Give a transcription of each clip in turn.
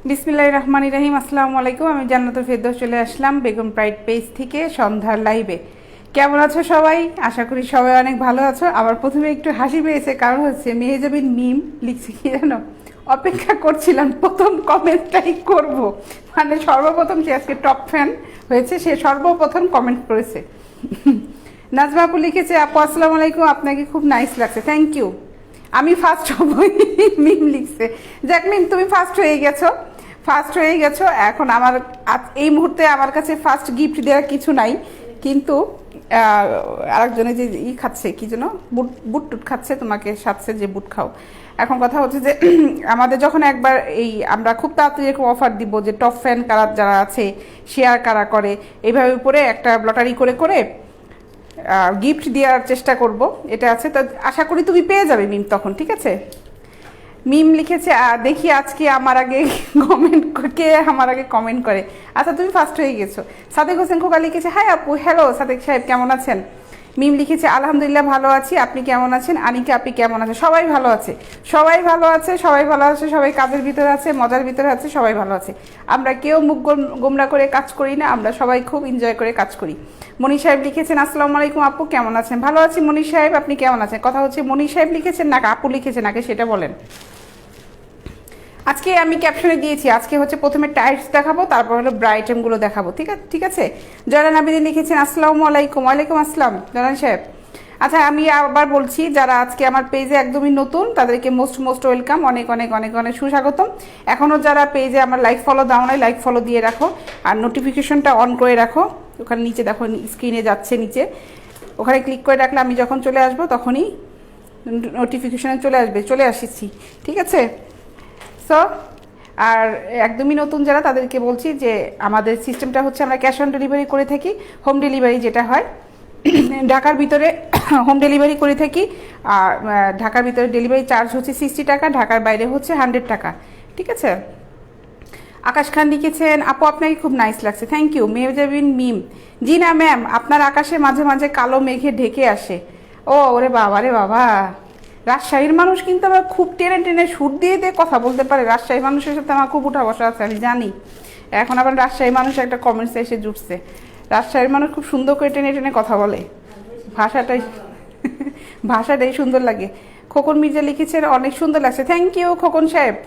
বিসমিল্লাহির রহমানির রহিম। আসসালামু আলাইকুম। আমি জান্নাতুল ফেরদৌস চলে আসলাম বেগম প্রাইড পেজ থেকে সন্ধ্যার লাইভে। কেমন আছো সবাই? আশা করি সবাই অনেক ভালো আছো। আমার প্রথমে একটু হাসি পেয়েছে, কারণ হচ্ছে মেহেজাবিন মিম লিখছে কি জানো, অপেক্ষা করছিলাম প্রথম কমেন্টটাই করব, মানে সর্বপ্রথম যে আজকে টপ ফ্যান হয়েছে সে সর্বপ্রথম কমেন্ট করেছে। নাজমা আপু লিখেছে, আপু আসসালামু আলাইকুম, আপনাকে খুব নাইস লাগছে, থ্যাংক ইউ। আমি ফার্স্ট হব, মিম লিখছে। যাক মিম, তুমি ফার্স্ট হয়ে গেছো, ফার্স্ট হয়ে গেছো। এখন আমার এই মুহূর্তে আমার কাছে ফার্স্ট গিফট দেওয়ার কিছু নাই, কিন্তু আরেকজনে যে খাচ্ছে কি যেন বুট বুট টুট খাচ্ছে, তোমাকে সাথে যে বুট খাও। এখন কথা হচ্ছে যে আমাদের যখন একবার আমরা খুব তাড়াতাড়ি এরকম অফার দিব যে টপ ফ্যান কারা যারা আছে শেয়ার কারা করে, এইভাবে করে একটা লটারি করে করে গিফট দেওয়ার চেষ্টা করব, এটা আছে। তো আশা করি তুমি পেয়ে যাবে মিম তখন, ঠিক আছে? মিম লিখেছে, দেখি আজকে আমার আগে কমেন্ট কে আমার আগে কমেন্ট করে। আচ্ছা, তুমি ফার্স্ট হয়ে গেছো। সাদেক হোসেন খোকা লিখেছে, হাই আপু, হ্যালো সাদেক সাহেব, কেমন আছেন? মিম লিখেছে, আলহামদুলিল্লাহ ভালো আছি, আপনি কেমন আছেন? আনিকা আপনি কেমন আছে? সবাই ভালো আছে, সবাই ভালো আছে, সবাই ভালো আছে, সবাই কাজের ভিতরে আছে, মজার ভিতরে আছে, সবাই ভালো আছে। আমরা কেউ মুখ গোমরা করে কাজ করি না, আমরা সবাই খুব এনজয় করে কাজ করি। মনি সাহেব লিখেছেন, আসসালামু আলাইকুম আপু, কেমন আছেন? ভালো আছি মনি সাহেব, আপনি কেমন আছেন? কথা হচ্ছে মনি সাহেব লিখেছেন না আপু লিখেছেন, আগে সেটা বলেন। আজকে আমি ক্যাপশনে দিয়েছি, আজকে হচ্ছে প্রথমে টাইটস দেখাবো, তারপর হলো ব্রা আইটেমগুলো দেখাবো, ঠিক আছে? জয়রান আবিদিন লিখেছেন, আসসালামু আলাইকুম। ওয়ালাইকুম আসসালাম জয়রান সাহেব। আচ্ছা, আমি আবার বলছি, যারা আজকে আমার পেজে একদমই নতুন তাদেরকে মোস্ট ওয়েলকাম, অনেক অনেক অনেক অনেক সুস্বাগতম। এখনও যারা পেজে আমার লাইক ফলো দাও নাই, লাইক ফলো দিয়ে রাখো, আর নোটিফিকেশনটা অন করে রাখো। ওখানে নিচে দেখো, স্ক্রিনে যাচ্ছে নিচে, ওখানে ক্লিক করে রাখলে আমি যখন চলে আসবো তখনই নোটিফিকেশনে চলে আসছি, ঠিক আছে? সো আর একদমই নতুন যারা, তাদেরকে বলছি যে আমাদের সিস্টেমটা হচ্ছে আমরা ক্যাশ অন ডেলিভারি করে থাকি। হোম ডেলিভারি যেটা হয় ঢাকার ভিতরে হোম ডেলিভারি করে থাকি, আর ঢাকার ভিতরে ডেলিভারি চার্জ হচ্ছে 60 টাকা, ঢাকার বাইরে হচ্ছে 100 টাকা, ঠিক আছে? আকাশ খান লিখেছেন, আপু আপনাকে খুব নাইস লাগছে, থ্যাংক ইউ। মেহজাবিন মিম, জি না ম্যাম, আপনার আকাশে মাঝে মাঝে কালো মেঘে ঢেকে আসে। ও ওরে বাবা রে বাবা, রাজশাহীর মানুষ কিন্তু আবার খুব টেনে টেনে সুর দিয়ে দিয়ে কথা বলতে পারে। রাজশাহী মানুষের সাথে আমার খুব উঠা বসা আছে, আমি জানি। এখন আবার রাজশাহী মানুষ একটা কমেন্টসে এসে জুটছে, রাজশাহীর মানুষ খুব সুন্দর করে টেনে টেনে কথা বলে, ভাষাটাই সুন্দর লাগে। খোকন মির্জা লিখেছেন, অনেক সুন্দর লাগছে, থ্যাংক ইউ খোকন সাহেব।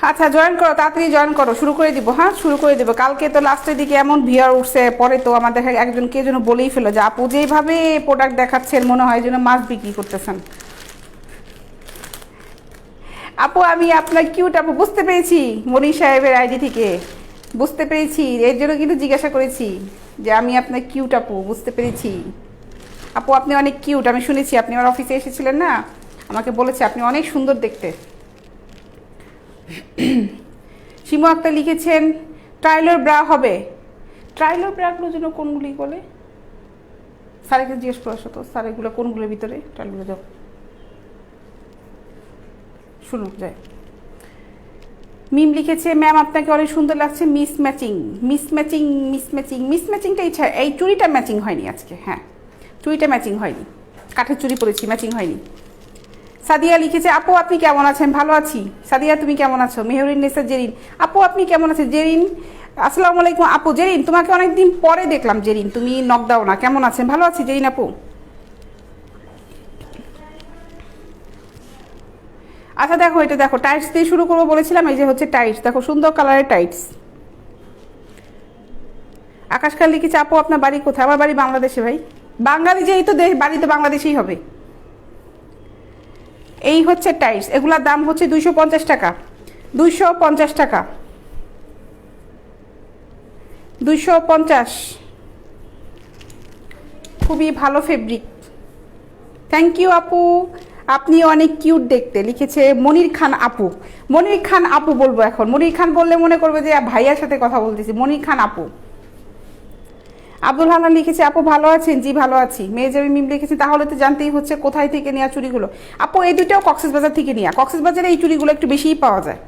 আচ্ছা, জয়েন করো, তাড়াতাড়ি জয়েন করো, শুরু করে দিব। হ্যাঁ, শুরু করে দেবো। কালকে তো লাস্টের দিকে এমন ভিআর উঠছে, পরে তো আমার দেখা একজন কে যেন বলেই ফেলো যে আপু যেভাবে প্রোডাক্ট দেখাচ্ছেন মনে হয় যেন মাছ বিক্রি করতেছেন। আপু আমি আপনার কিউট আপু বুঝতে পেরেছি, মনি সাহেবের আইডি থেকে বুঝতে পেরেছি, এর জন্য কিন্তু জিজ্ঞাসা করেছি যে আমি আপনার কিউট আপু, বুঝতে পেরেছি। আপু আপনি অনেক কিউট, আমি শুনেছি আপনি আমার অফিসে এসেছিলেন না, আমাকে বলেছে আপনি অনেক সুন্দর দেখতে। শিমু আক্তার লিখেছেন, ট্রাইলার ব্রা হবে। ট্রাইলার ব্রাগুলোর জন্য কোনগুলি বলে? স্যারকে জিজ্ঞেস করে আসো তো, স্যার এগুলো কোনগুলোর ভিতরে ট্রাইলগুলো যাও শুনো যায়। মিম লিখেছে, ম্যাম আপনাকে অনেক সুন্দর লাগছে, মিসম্যাচিংটা এই চুড়িটা ম্যাচিং হয়নি আজকে। হ্যাঁ, চুড়িটা ম্যাচিং হয়নি, কাঠের চুড়ি পরেছি, ম্যাচিং হয়নি। সাদিয়া লিখেছে, আপু আপনি কেমন আছেন? ভালো আছি। সাদিয়া তুমি কেমন আছো? মেহরিন নেসা জেরিন, আপু আপনি কেমন আছেন? জেরিন আসসালামু আলাইকুম আপু। জেরিন তোমাকে অনেকদিন পরে দেখলাম, জেরিন তুমি নক দাও না, কেমন আছেন? ভালো আছি জেরিন আপু। আচ্ছা দেখো, এটা দেখো, টাইটস দিয়ে শুরু করবো বলেছিলাম, এই যে হচ্ছে টাইটস, দেখো সুন্দর কালারের টাইটস। আকাশ খান লিখেছে, আপু আপনার বাড়ি কোথায়? আমার বাড়ি বাংলাদেশে ভাই। বাঙালি যেই তো বাড়ি তো বাংলাদেশেই হবে। এই হচ্ছে টাইটস, এগুলার দাম হচ্ছে 250 টাকা, 250 টাকা, 250। খুবই ভালো ফেব্রিক, থ্যাংক ইউ আপু, আপনি অনেক কিউট দেখতে, লিখেছে মনির খান আপু। মনির খান আপু বলবো এখন, মনির খান বললে মনে করবে যে ভাইয়ার সাথে কথা বলতেছি। মনির খান আপু। আব্দুল হান্নান লিখেছে, আপু ভালো আছেন? জি ভালো আছি। মেয়েজাবি মিম লিখেছে, তাহলে তো জানতেই হচ্ছে কোথায় থেকে নেওয়া চুড়িগুলো। আপু এই দুইটাও কক্সবাজার থেকে নেওয়া, কক্সবাজারে এই চুড়িগুলো একটু বেশিই পাওয়া যায়।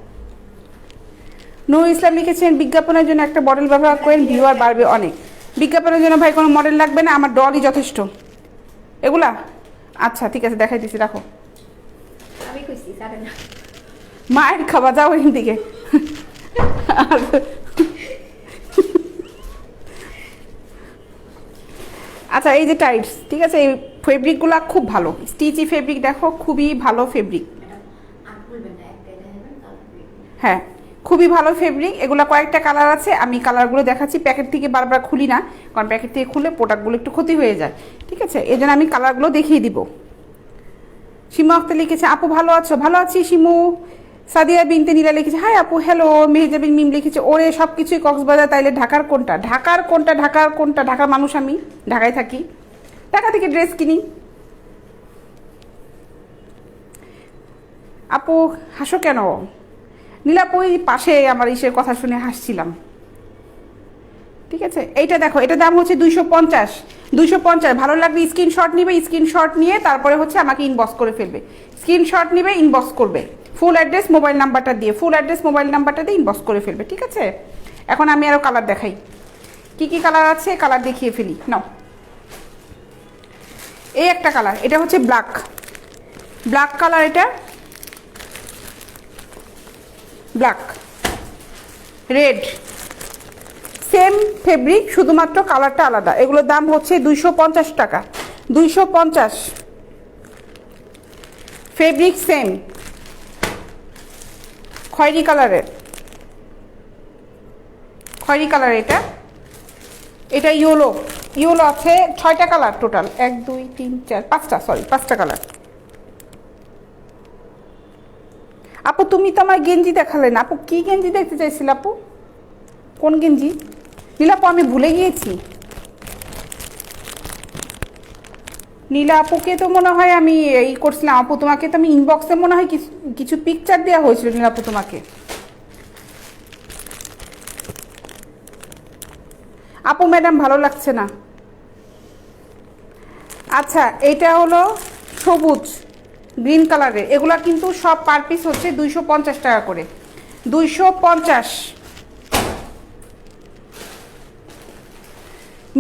নুরুল ইসলাম লিখেছেন, বিজ্ঞাপনের জন্য একটা মডেল ব্যবহার করেন, ভিউয়ার বাড়বে অনেক। বিজ্ঞাপনের জন্য ভাই কোনো মডেল লাগবে না, আমার ডলই যথেষ্ট। এগুলা আচ্ছা ঠিক আছে, দেখাই দিছি, রাখো। মায়ের খাওয়া যাও এখান থেকে। আর আচ্ছা, এই যে টাইটস, ঠিক আছে, এই ফেব্রিকগুলো খুব ভালো, স্টিচি ফেব্রিক, দেখো খুবই ভালো ফেব্রিক। হ্যাঁ, খুবই ভালো ফেব্রিক। এগুলো কয়েকটা কালার আছে, আমি কালারগুলো দেখাচ্ছি। প্যাকেট থেকে বারবার খুলি না, কারণ প্যাকেট থেকে খুলে প্রোডাক্টগুলো একটু ক্ষতি হয়ে যায়, ঠিক আছে, এই জন্য আমি কালারগুলো দেখিয়ে দিব। শিমু আক্তার লিখেছে, আপু ভালো আছো? ভালো আছি শিমু। সাদিয়া বিনতে নীলা লিখেছে, হাই আপু হ্যালো। মেহেজাবিন মিম লিখেছে, ওরে সব কিছুই কক্সবাজার, তাইলে ঢাকার কোনটা? ঢাকার কোনটা? ঢাকার কোনটা? ঢাকার মানুষ আমি, ঢাকায় থাকি, ঢাকা থেকে ড্রেস কিনি। আপু হাসো কেন? নীলাপু ওই পাশে আমার ইসের কথা শুনে হাসছিলাম, ঠিক আছে। এইটা দেখো, এটার দাম হচ্ছে 250। 250 ভালো লাগবে স্ক্রিনশট নিবে, স্ক্রিনশট নিয়ে তারপরে হচ্ছে আমাকে ইনবক্স করে ফেলবে। স্ক্রিনশট নিবে, ইনবক্স করবে ফুল অ্যাড্রেস মোবাইল নাম্বারটা দিয়ে, ফুল অ্যাড্রেস মোবাইল নাম্বারটা দিয়ে ইনবক্স করে ফেলবে, ঠিক আছে। এখন আমি আরও কালার দেখাই, কি কি কালার আছে কালার দেখিয়ে ফেলি। নাও, এই একটা কালার, এটা হচ্ছে ব্ল্যাক, ব্ল্যাক কালার, এটা ব্ল্যাক রেড, সেম ফেব্রিক, শুধুমাত্র কালারটা আলাদা। এগুলোর দাম হচ্ছে 250 টাকা। 250, ফেব্রিক সেম, খয়েরি কালারের, খয়েরি কালার। এটা এটা ইয়েলো, ইয়েলো আছে 6টা কালার টোটাল, 1 2 3 4 5টা, সরি 5টা কালার। আপু তুমি তো আমার গেঞ্জি দেখালে না, আপু কি গেঞ্জি দেখতে চাইছিল আপু? কোন গেঞ্জি নীলা আপু? আমি ভুলে গিয়েছি। নীলা আপুকে তো মনে হয় আমি এই করছিলাম, আপু তোমাকে তো আমি ইনবক্সে মনে হয় কিছু পিকচার দেওয়া হয়েছিল নীলা আপু তোমাকে। আপু ম্যাডাম ভালো লাগছে না। আচ্ছা, এটা হলো সবুজ গ্রিন কালারের, এগুলা কিন্তু সব পার পিস হচ্ছে 250 টাকা করে। 250।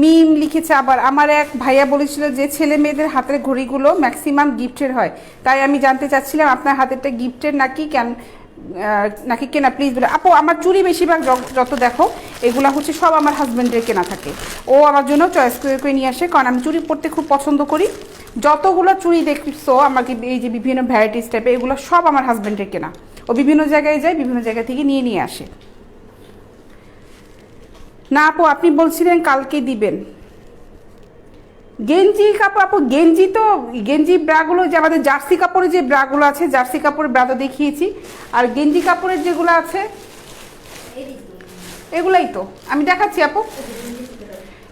মিম লিখেছে আবার, আমার এক ভাইয়া বলেছিল যে ছেলে মেয়েদের হাতের ঘড়িগুলো ম্যাক্সিমাম গিফটের হয়, তাই আমি জানতে চাচ্ছিলাম আপনার হাতেরটা গিফটের নাকি নাকি কেনা, প্লিজ বলে। আপু আমার চুড়ি বেশিরভাগ যত দেখো এগুলা হচ্ছে সব আমার হাজব্যান্ডের কেনা থাকে, ও আমার জন্য চয়েস করে নিয়ে আসে, কারণ আমি চুড়ি পরতে খুব পছন্দ করি। যতগুলো চুড়ি দেখছো আমাকে এই যে বিভিন্ন ভ্যারাইটিস টাইপের, এগুলো সব আমার হাজব্যান্ডের কেনা, ও বিভিন্ন জায়গায় যায়, বিভিন্ন জায়গা থেকে নিয়ে আসে। না আপু আপনি বলছিলেন কালকে দিবেন গেঞ্জি কাপড়। আপু গেঞ্জি তো, গেঞ্জি ব্রাগুলো যে আমাদের জার্সি কাপড়ের যে ব্রাগুলো আছে, জার্সি কাপড়ের ব্রা তো দেখিয়েছি, আর গেঞ্জি কাপড়ের যেগুলো আছে এগুলাই তো আমি দেখাচ্ছি আপু।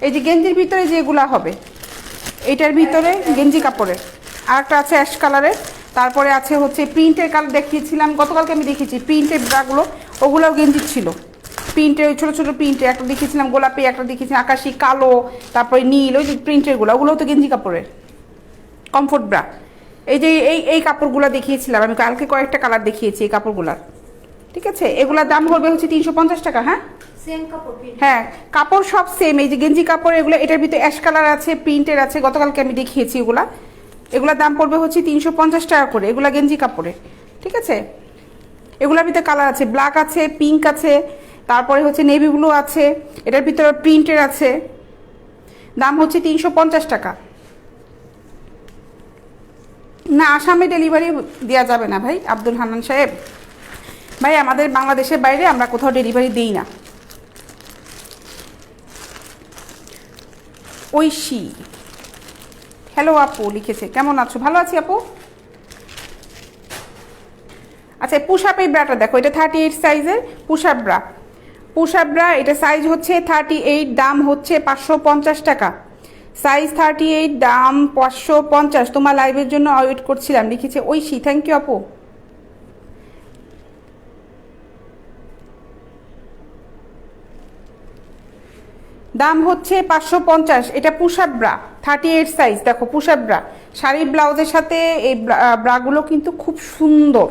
এই যে গেঞ্জির ভিতরে যেগুলো হবে, এইটার ভিতরে গেঞ্জি কাপড়ের, আর একটা আছে অ্যাশ কালারের, তারপরে আছে হচ্ছে প্রিন্টের কালার দেখিয়েছিলাম গতকালকে, আমি দেখেছি প্রিন্টের ব্রাগুলো, ওগুলোও গেঞ্জি ছিল, প্রিন্টের ছোটো ছোটো প্রিন্টের, একটা দেখিয়েছিলাম গোলাপি, একটা দেখিয়েছিলাম আকাশি কালো, তারপরে নীল, ওই যে প্রিন্টেরগুলো, ওগুলোও তো গেঞ্জি কাপড়ের কমফোর্ট ব্রা। এই যে এই কাপড়গুলো দেখিয়েছিলাম আমি কালকে, কয়েকটা কালার দেখিয়েছি এই কাপড়গুলার, ঠিক আছে। এগুলোর দাম পড়বে হচ্ছে 350 টাকা। হ্যাঁ হ্যাঁ, কাপড় সব সেম। এই যে গেঞ্জি কাপড় এগুলো, এটার ভিতরে অ্যাশ কালার আছে, প্রিন্টের আছে, গতকালকে আমি দেখিয়েছি এগুলা। এগুলোর দাম পড়বে হচ্ছে 350 টাকা করে, এগুলা গেঞ্জি কাপড়ের, ঠিক আছে। এগুলোর ভিতরে কালার আছে, ব্ল্যাক আছে, পিঙ্ক আছে, তারপরে হচ্ছে নেভি ব্লু আছে, এটার ভিতরে প্রিন্টের আছে, দাম হচ্ছে 350 টাকা। না আসামে ডেলিভারি দেওয়া যাবে না ভাই, আব্দুল হান্নান সাহেব ভাই, আমাদের বাংলাদেশের বাইরে আমরা কোথাও ডেলিভারি দিই না। ঐশী হ্যালো আপু লিখেছে, কেমন আছো? ভালো আছি আপু। আচ্ছা, পুশ আপ এই ব্রাটা দেখো, এটা 38 সাইজের push up bra, push up bra, এটা সাইজ হচ্ছে 38, দাম হচ্ছে 550 টাকা। সাইজ 38, দাম 550। তোমার লাইভের জন্য ওয়েট করছিলাম লিখেছে ঐশী, থ্যাংক ইউ আপু। দাম হচ্ছে 550, এটা পুশ আপ ব্রা 38 সাইজ, দেখো পুশ আপ ব্রা, শাড়ির ব্লাউজের সাথে এই ব্রাগুলো কিন্তু খুব সুন্দর,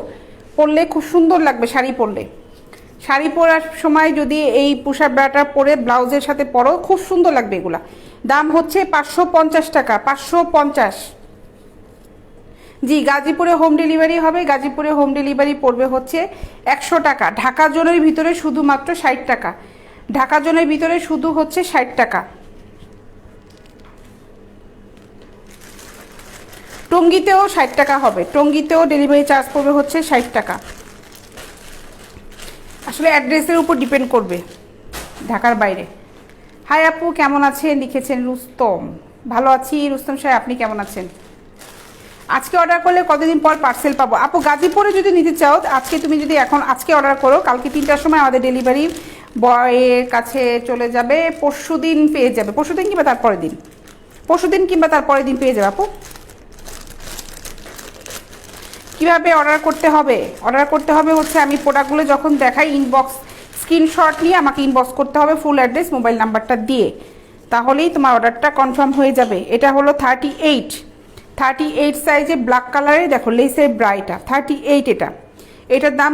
পরলে খুব সুন্দর লাগবে শাড়ি পরলে। শাড়ি পরার সময় যদি এই পুশ আপ ব্রাটা পরে ব্লাউজের সাথে পরো, খুব সুন্দর লাগবে এগুলা। দাম হচ্ছে 550 টাকা, 550। জি, গাজীপুরে হোম ডেলিভারি হবে। গাজীপুরে হোম ডেলিভারি পড়বে হচ্ছে 100 টাকা। ঢাকা জোনের ভিতরে শুধুমাত্র 60 টাকা। ঢাকা জোনের ভিতরে শুধু হচ্ছে 60 টাকা। টঙ্গীতেও 60 টাকা হবে। টঙ্গীতেও ডেলিভারি চার্জ পড়বে হচ্ছে 60 টাকা। আসলে অ্যাড্রেসের উপর ডিপেন্ড করবে, ঢাকার বাইরে। হাই আপু, কেমন আছেন? লিখেছেন রুস্তম। ভালো আছি রুস্তম সাহেব, আপনি কেমন আছেন? আজকে অর্ডার করলে কতদিন পর পার্সেল পাবো? আপু গাজীপুরে যদি নিতে চাও, আজকে তুমি যদি আজকে অর্ডার করো, কালকে 3টার সময় আমাদের ডেলিভারি বয়ের কাছে চলে যাবে। পরশুদিন পেয়ে যাবে, পরশুদিন কিংবা তারপরের দিন, পরশুদিন কিংবা তারপরের দিন পেয়ে যাবে আপু। কিভাবে অর্ডার করতে হবে? অর্ডার করতে হবে হচ্ছে, আমি প্রোডাক্টগুলো যখন দেখাই ইনবক্স স্ক্রিনশট নিয়ে আমাকে ইনবক্স করতে হবে ফুল অ্যাড্রেস মোবাইল নাম্বারটা দিয়ে, তাহলেই তোমার অর্ডারটা কনফার্ম হয়ে যাবে। এটা হলো 38 সাইজে ব্ল্যাক কালারে, দেখো লেসের ব্রাইটা 38। এটার দাম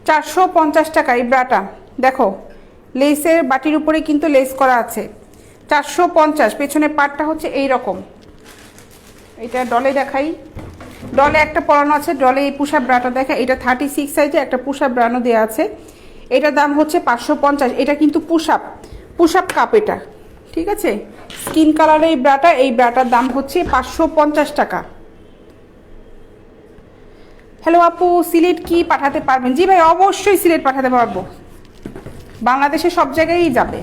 450 টাকা। এই ব্রাটা দেখো লেসের বাটির উপরে কিন্তু লেস করা আছে। 450। পেছনের পার্টটা হচ্ছে এই রকম। এটা ডলে দেখাই, ডলে একটা পরানো আছে, ডলে এই পুশ আপ ব্রাটা দেখা। এটা 36 সাইজে একটা পুশ আপ ব্রানো দেওয়া আছে। এটার দাম হচ্ছে 550। এটা কিন্তু পুশ আপ কাপ এটা, ঠিক আছে। স্কিন কালারের এই ব্রাটা, এই ব্রাটার দাম হচ্ছে 550 টাকা। হ্যালো আপু, সিলেট কি পাঠাতে পারবেন? জি ভাই, অবশ্যই সিলেট পাঠাতে পারবো। বাংলাদেশে সব জায়গায়ই যাবে,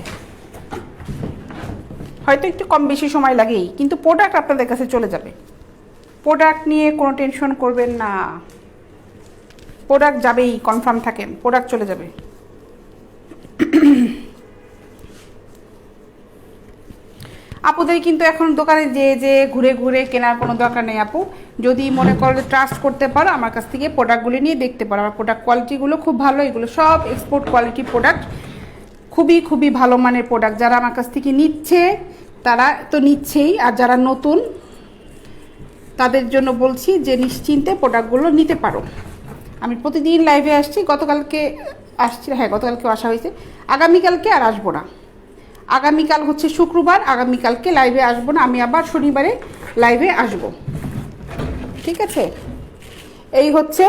হয়তো একটু কম বেশি সময় লাগেই, কিন্তু প্রোডাক্ট আপনাদের কাছে চলে যাবে। প্রোডাক্ট নিয়ে কোনো টেনশন করবেন না, প্রোডাক্ট যাবেই, কনফার্ম থাকেন, প্রোডাক্ট চলে যাবে। আপুদের কিন্তু এখন দোকানে যে ঘুরে ঘুরে কেনার কোনো দরকার নেই আপু। যদি মনে করো ট্রাস্ট করতে পারো, আমার কাছ থেকে প্রোডাক্টগুলি নিয়ে দেখতে পারো। আমার প্রোডাক্ট কোয়ালিটিগুলো খুব ভালো, এগুলো সব এক্সপোর্ট কোয়ালিটি প্রোডাক্ট, খুবই ভালো মানের প্রোডাক্ট। যারা আমার কাছ থেকে নিচ্ছে তারা তো নিচ্ছেই, আর যারা নতুন তাদের জন্য বলছি যে নিশ্চিন্তে প্রোডাক্টগুলো নিতে পারো। আমি প্রতিদিন লাইভে আসছি, গতকালকে আসছি, হ্যাঁ গতকালকেও আসা হয়েছে। আগামীকালকে আর আসবো না, আগামীকাল হচ্ছে শুক্রবার, আগামীকালকে লাইভে আসবো না, আমি আবার শনিবারে লাইভে আসব, ঠিক আছে। এই হচ্ছে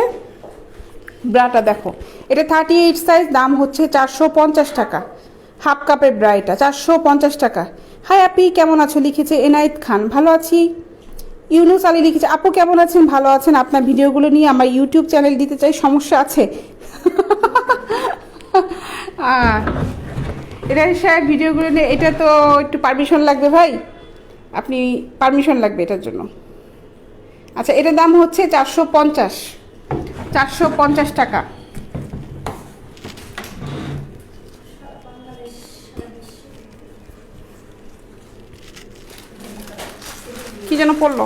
ব্রাটা, দেখো এটা 38 সাইজ, দাম হচ্ছে 450 টাকা। হাফ কাপের ব্রা, এটা 450 টাকা। হাই আপি, কেমন আছো? লিখেছে এনায়েত খান। ভালো আছি। ইউনুস আলী লিখেছে, আপু কেমন আছেন? ভালো আছেন। আপনার ভিডিওগুলো নিয়ে আমার ইউটিউব চ্যানেল দিতে চাই, সমস্যা আছে? এটা সাহেব ভিডিওগুলো নিয়ে, এটা তো একটু পারমিশন লাগবে ভাই, আপনি পারমিশন লাগবে এটার জন্য। আচ্ছা, এটার দাম হচ্ছে 450 টাকা। কি যেন পড়লো,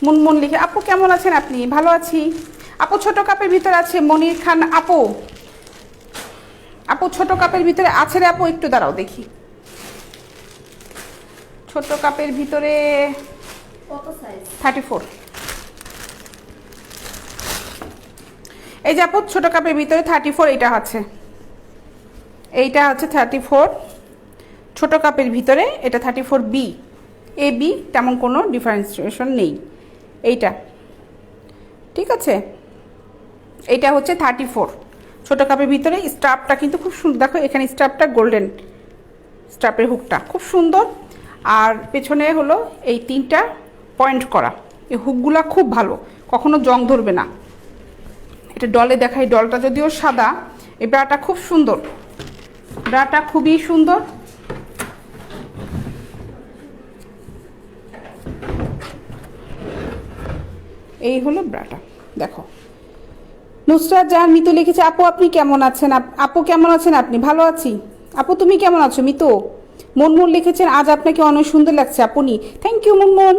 মুনমুন লিখে, আপু কেমন আছেন আপনি? ভালো আছি আপু। ছোট কাপের ভিতরে আছে মনির খান আপু। আপু ছোট কাপের ভিতরে আছে রে আপু, একটু দাঁড়াও দেখি। ছোট কাপের ভিতরে কত সাইজ? 34। এই যে আপু ছোট কাপের ভিতরে 34, এটা আছে, এইটা হচ্ছে 34 ছোট কাপের ভিতরে। এটা 34B, AB তেমন কোনো ডিফারেন্সিয়েশন নেই এইটা, ঠিক আছে। এইটা হচ্ছে 34 ছোট কাপের ভিতরে। স্টাফটা কিন্তু খুব সুন্দর, দেখো এখানে স্টাফটা গোল্ডেন, স্টাফের হুকটা খুব সুন্দর। আর পেছনে হলো এই 3টা পয়েন্ট করা, এই হুকগুলা খুব ভালো, কখনো জং ধরবে না। এটা ডলে দেখাই, ডলটা যদিও সাদা, এই ব্রাটা খুব সুন্দর, ব্রাটা খুবই সুন্দর। এই হলো ব্রাটা, দেখো। নুসরাত জাহান মিতু লিখেছে, আপু আপনি কেমন আছেন? আপু কেমন আছেন আপনি? ভালো আছি আপু, তুমি কেমন আছো? মিতু। মুনমুন লিখেছেন, আজ আপনাকে অনেক সুন্দর লাগছে আপনি। Thank you Munmun.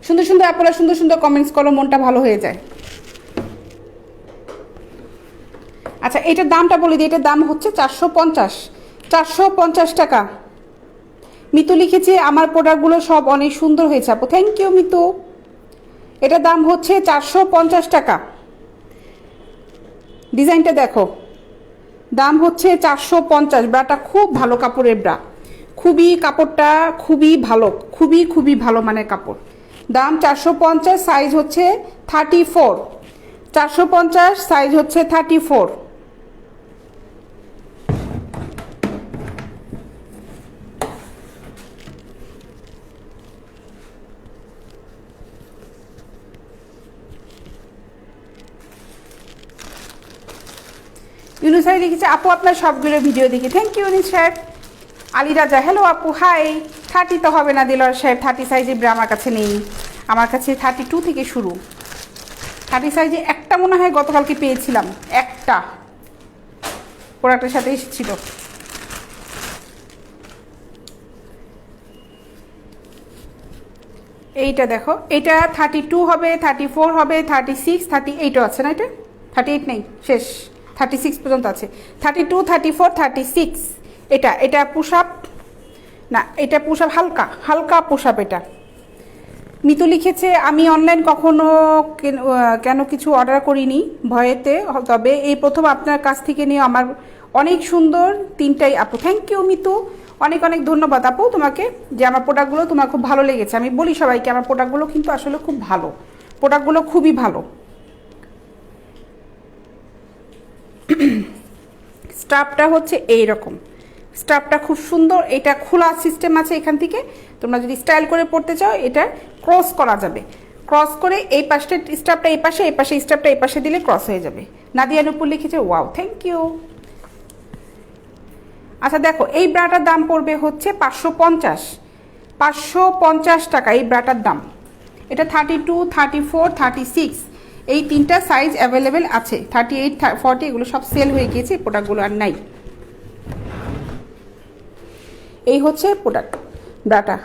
সুন্দর সুন্দর আপুরা সুন্দর সুন্দর কমেন্টস করো, মনটা ভালো হয়ে যায়। আচ্ছা, এটার দামটা বলে দিই, এটার দাম হচ্ছে 450 টাকা। মিতু লিখেছে, আমার প্রোডাক্টগুলো সব অনেক সুন্দর হয়েছে আপু। Thank you Mitu. এটার দাম হচ্ছে 450 টাকা। ডিজাইনটা দেখো, দাম হচ্ছে 450। ব্রাটা খুব ভালো কাপড়ের ব্রা, খুবই কাপড়টা খুবই ভালো, খুবই খুবই ভালো মানের কাপড়। দাম 450, সাইজ হচ্ছে 34। 450, সাইজ হচ্ছে 34। ইউনুস ভাই লিখেছে আপু আপনার সবগুলো ভিডিও দেখি। থ্যাংক ইউ ইউনুস সাহেব। আলী রাজা হ্যালো আপু হাই। 30 তো হবে না দিলর সাহেব, 30 সাইজের ব্রা আমার কাছে নেই, আমার কাছে 32 থেকে শুরু। 30 সাইজে একটা মনে হয় গতকালকে পেয়েছিলাম, একটা প্রোডাক্টের সাথে এসেছিল। এইটা দেখো, এটা 32 হবে, 34 হবে, 36, 38ও আছে না, এটা 38 নেই, শেষ 36 পর্যন্ত আছে। 32, 34, 36 এটা এটা পুশ আপ না, এটা পুশ আপ হালকা হালকা পুশ আপ। এটা মিতু লিখেছে আমি অনলাইন কখনো কেন কিছু অর্ডার করিনি ভয়েতে, তবে এই প্রথম আপনার কাছ থেকে নিয়ে আমার অনেক সুন্দর 3টাই আপু। থ্যাংক ইউ মিতু, অনেক অনেক ধন্যবাদ আপু তোমাকে, যে আমার প্রোডাক্টগুলো তোমার খুব ভালো লেগেছে। আমি বলি সবাইকে আমার প্রোডাক্টগুলো কিন্তু আসলে খুব ভালো, প্রোডাক্টগুলো খুবই ভালো। স্টাফটা হচ্ছে এইরকম, স্টাফটা খুব সুন্দর। এটা খোলা সিস্টেম আছে, এখান থেকে তোমরা যদি স্টাইল করে পড়তে চাও এটা ক্রস করা যাবে, ক্রস করে এই পাশটা স্টাফটা এই পাশে, এই পাশে স্টাফটা এই পাশে দিলে ক্রস হয়ে যাবে। নাদিয়া নুপুর লিখেছে ওয়াও, থ্যাংক ইউ। আচ্ছা দেখো, এই ব্রাটার দাম পড়বে হচ্ছে 550, 550 টাকা এই ব্রাটার দাম। এটা 32, 34, 36 এই 3টা সাইজ অ্যাভেলেবেল আছে। 38, 40 এগুলো সব সেল হয়ে গিয়েছে, প্রোডাক্টগুলো আর নাই। এই হচ্ছে প্রোডাক্ট ব্রাটা।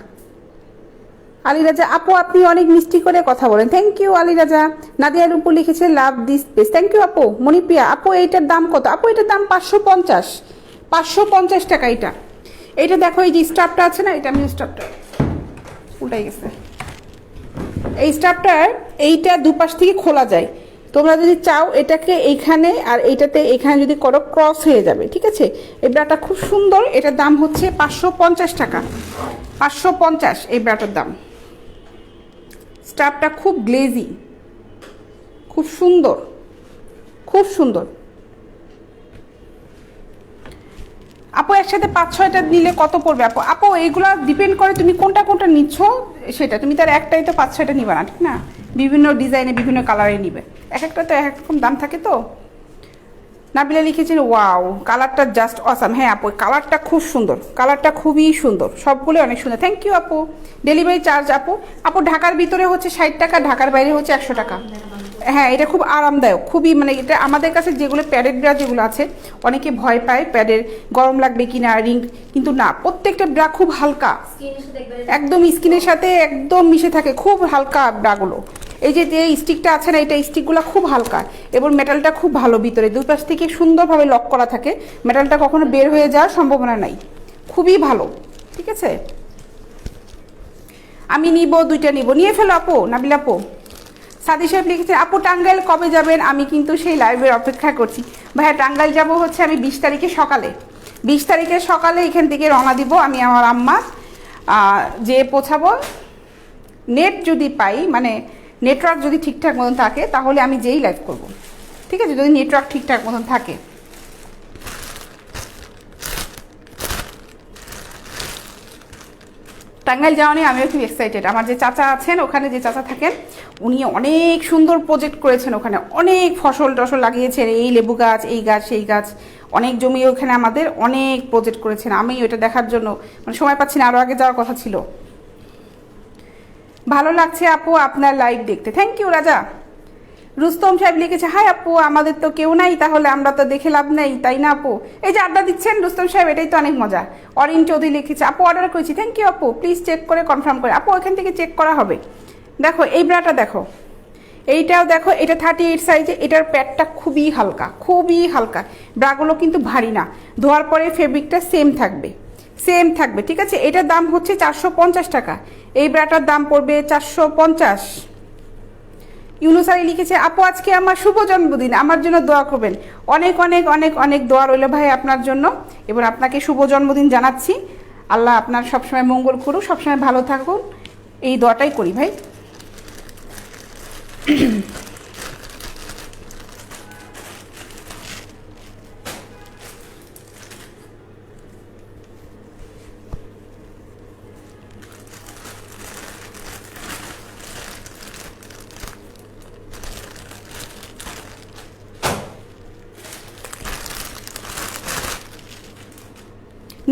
আলী রাজা আপু আপনি অনেক মিষ্টি করে কথা বলেন, থ্যাংক ইউ আলী রাজা। নাদিয়ার উপর লিখেছে love this page, thank you আপু। মণিপ্রিয়া আপু এইটার দাম কত? আপু এটার দাম 550, 550 টাকা এটা। এইটা দেখো, এই যে স্টাফটা আছে না, এটা আমি স্টাফটা উল্টাই গেছে, এই স্টাফটার এইটা দুপাশ থেকে খোলা যায়। তোমরা যদি চাও এটাকে এইখানে আর এইটাতে এখানে যদি করো ক্রস হয়ে যাবে, ঠিক আছে। এই ব্রাটা খুব সুন্দর, এটার দাম হচ্ছে 550 টাকা, 550 এই ব্রাটার দাম। স্টাফটা খুব গ্লেজি, খুব সুন্দর, খুব সুন্দর। আপু একসাথে 5-6টা নিলে কত পড়বে আপু? আপু এইগুলো ডিপেন্ড করে তুমি কোনটা কোনটা নিচ্ছ সেটা। তুমি তার একটাই তো 5-6টা নিবে না, ঠিক না? বিভিন্ন ডিজাইনে বিভিন্ন কালারে নিবে, এক একটা তো এক রকম দাম থাকে। তো নাবিলা লিখেছেন ওয়াও কালারটা জাস্ট অসাম। হ্যাঁ আপু কালারটা খুব সুন্দর, কালারটা খুবই সুন্দর, সবগুলো অনেক সুন্দর। থ্যাংক ইউ আপু। ডেলিভারি চার্জ আপু? আপু ঢাকার ভিতরে হচ্ছে 60 টাকা, ঢাকার বাইরে হচ্ছে 100 টাকা। হ্যাঁ এটা খুব আরামদায়ক, খুবই মানে এটা আমাদের কাছে যেগুলো প্যাডেড ব্রা যেগুলো আছে, অনেকে ভয় পায় প্যাডের গরম লাগবে কিনা রিং, কিন্তু না, প্রত্যেকটা ব্রা খুব হালকা, একদম স্কিনের সাথে একদম মিশে থাকে, খুব হালকা ব্রাগুলো। এই যে স্টিকটা আছে না, এটা স্টিকগুলো খুব হালকা এবং মেটালটা খুব ভালো, ভিতরে দুই পাশ থেকে সুন্দরভাবে লক করা থাকে, মেটালটা কখনো বের হয়ে যাওয়ার সম্ভাবনা নাই, খুবই ভালো। ঠিক আছে, আমি নিব, 2টা নিব, নিয়ে ফেলো আপু। নাবিল আপু। সাদি সাহেব লিখেছে আপু টাঙ্গাইল কবে যাবেন? আমি কিন্তু সেই লাইভের অপেক্ষা করছি। ভাইয়া টাঙ্গাইল যাব হচ্ছে আমি 20 তারিখে সকালে, 20 তারিখে সকালে এখান থেকে রওনা দিব। আমি আমার আম্মা যে পৌঁছাবো, নেট যদি পাই, মানে নেটওয়ার্ক যদি ঠিকঠাক মতন থাকে তাহলে আমি যেই লাইভ করব, ঠিক আছে, যদি নেটওয়ার্ক ঠিকঠাক মতন থাকে। টাঙ্গাইল যাওয়া নিয়ে আমিও খুব এক্সাইটেড। আমার যে চাচা আছেন ওখানে, যে চাচা থাকেন, উনি অনেক সুন্দর প্রজেক্ট করেছেন, ওখানে অনেক ফসল টসল লাগিয়েছেন, এই লেবু গাছ, এই গাছ, সেই গাছ, অনেক জমি ওখানে আমাদের অনেক প্রজেক্ট করেছেন। আমি ওইটা দেখার জন্য মানে সময় পাচ্ছি না, আরও আগে যাওয়ার কথা ছিল। ভালো লাগছে আপু আপনার লাইভ দেখতে, থ্যাংক ইউ রাজা। রুস্তম সাহেব লিখেছে হাই আপু আমাদের তো কেউ নাই, তাহলে আমরা তো দেখে লাভ নেই, তাই না আপু? এই যে আড্ডা দিচ্ছেন রুস্তম সাহেব, এটাই তো অনেক মজা। অরিন চৌধুরী লিখেছে আপু অর্ডার করেছি, থ্যাংক ইউ আপু, প্লিজ চেক করে কনফার্ম করে। আপু ওইখান থেকে চেক করা হবে। দেখো এই ব্রাটা দেখো, এইটাও দেখো, এটা 38 সাইজে, এটার প্যাডটা খুবই হালকা, খুবই হালকা। ব্রাগুলো কিন্তু ভারী না, ধোয়ার পরে ফেব্রিকটা সেম থাকবে, সেম থাকবে, ঠিক আছে। এটার দাম হচ্ছে 450 টাকা, এই ব্রাটার দাম পড়বে 450। ইউনুস আলী লিখেছে আপু আজকে আমার শুভ জন্মদিন, আমার জন্য দোয়া করবেন। অনেক অনেক অনেক অনেক দোয়া রইল ভাই আপনার জন্য, এবং আপনাকে শুভ জন্মদিন জানাচ্ছি। আল্লাহ আপনার সবসময় মঙ্গল করুক, সবসময় ভালো থাকুন, এই দোয়াটাই করি ভাই।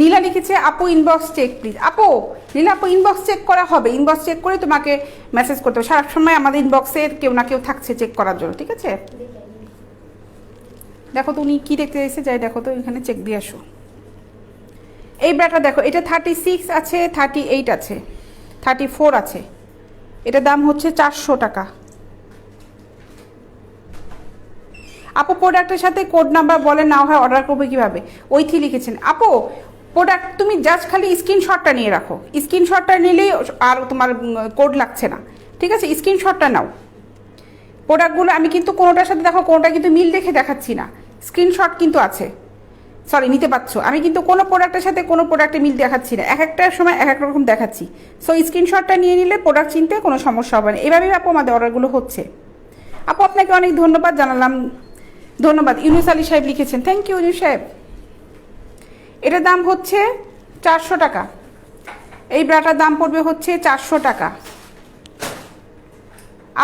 নীলা লিখেছে আপু ইনবক্স চেক প্লিজ। আপু নীলা আপু ইনবক্স চেক করা হবে, ইনবক্স চেক করে তোমাকে মেসেজ করতে হবে। সারা সময় আমাদের ইনবক্সে কেউ না কেউ থাকছে চেক করার জন্য, ঠিক আছে? দেখো তো উনি কী দেখতে চাইছে, যাই দেখো তো এখানে চেক দিয়ে আসো। এই ব্রাটা দেখো, এটা 36 আছে, 38 আছে, 34 আছে। এটার দাম হচ্ছে 400 টাকা। আপু প্রোডাক্টের সাথে কোড নাম্বার বলে না হয় অর্ডার করবে কীভাবে? ওইথি লিখেছেন আপু। প্রোডাক্ট তুমি জাস্ট খালি স্ক্রিনশটটা নিয়ে রাখো, স্ক্রিনশটটা নিলেই আর তোমার কোড লাগছে না, ঠিক আছে? স্ক্রিনশটটা নাও। প্রোডাক্টগুলো আমি কিন্তু কোনোটার সাথে দেখো, কোনোটা কিন্তু মিল দেখে দেখাচ্ছি না, স্ক্রিনশট কিন্তু আছে, সরি নিতে পারছো। আমি কিন্তু কোনো প্রোডাক্টের সাথে কোনো প্রোডাক্টে মিল দেখাচ্ছি না, এক একটার সময় এক এক রকম দেখাচ্ছি। সো স্ক্রিনশটটা নিয়ে নিলে প্রোডাক্ট চিনতে কোনো সমস্যা হবে না। এভাবেই আপু আমাদের অর্ডারগুলো হচ্ছে। আপু আপনাকে অনেক ধন্যবাদ জানালাম, ধন্যবাদ। ইউনুস আলী সাহেব লিখেছেন, থ্যাংক ইউ ইউনুস সাহেব। এটার দাম হচ্ছে 400 টাকা। এই ব্রাটার দাম পড়বে হচ্ছে 400 টাকা।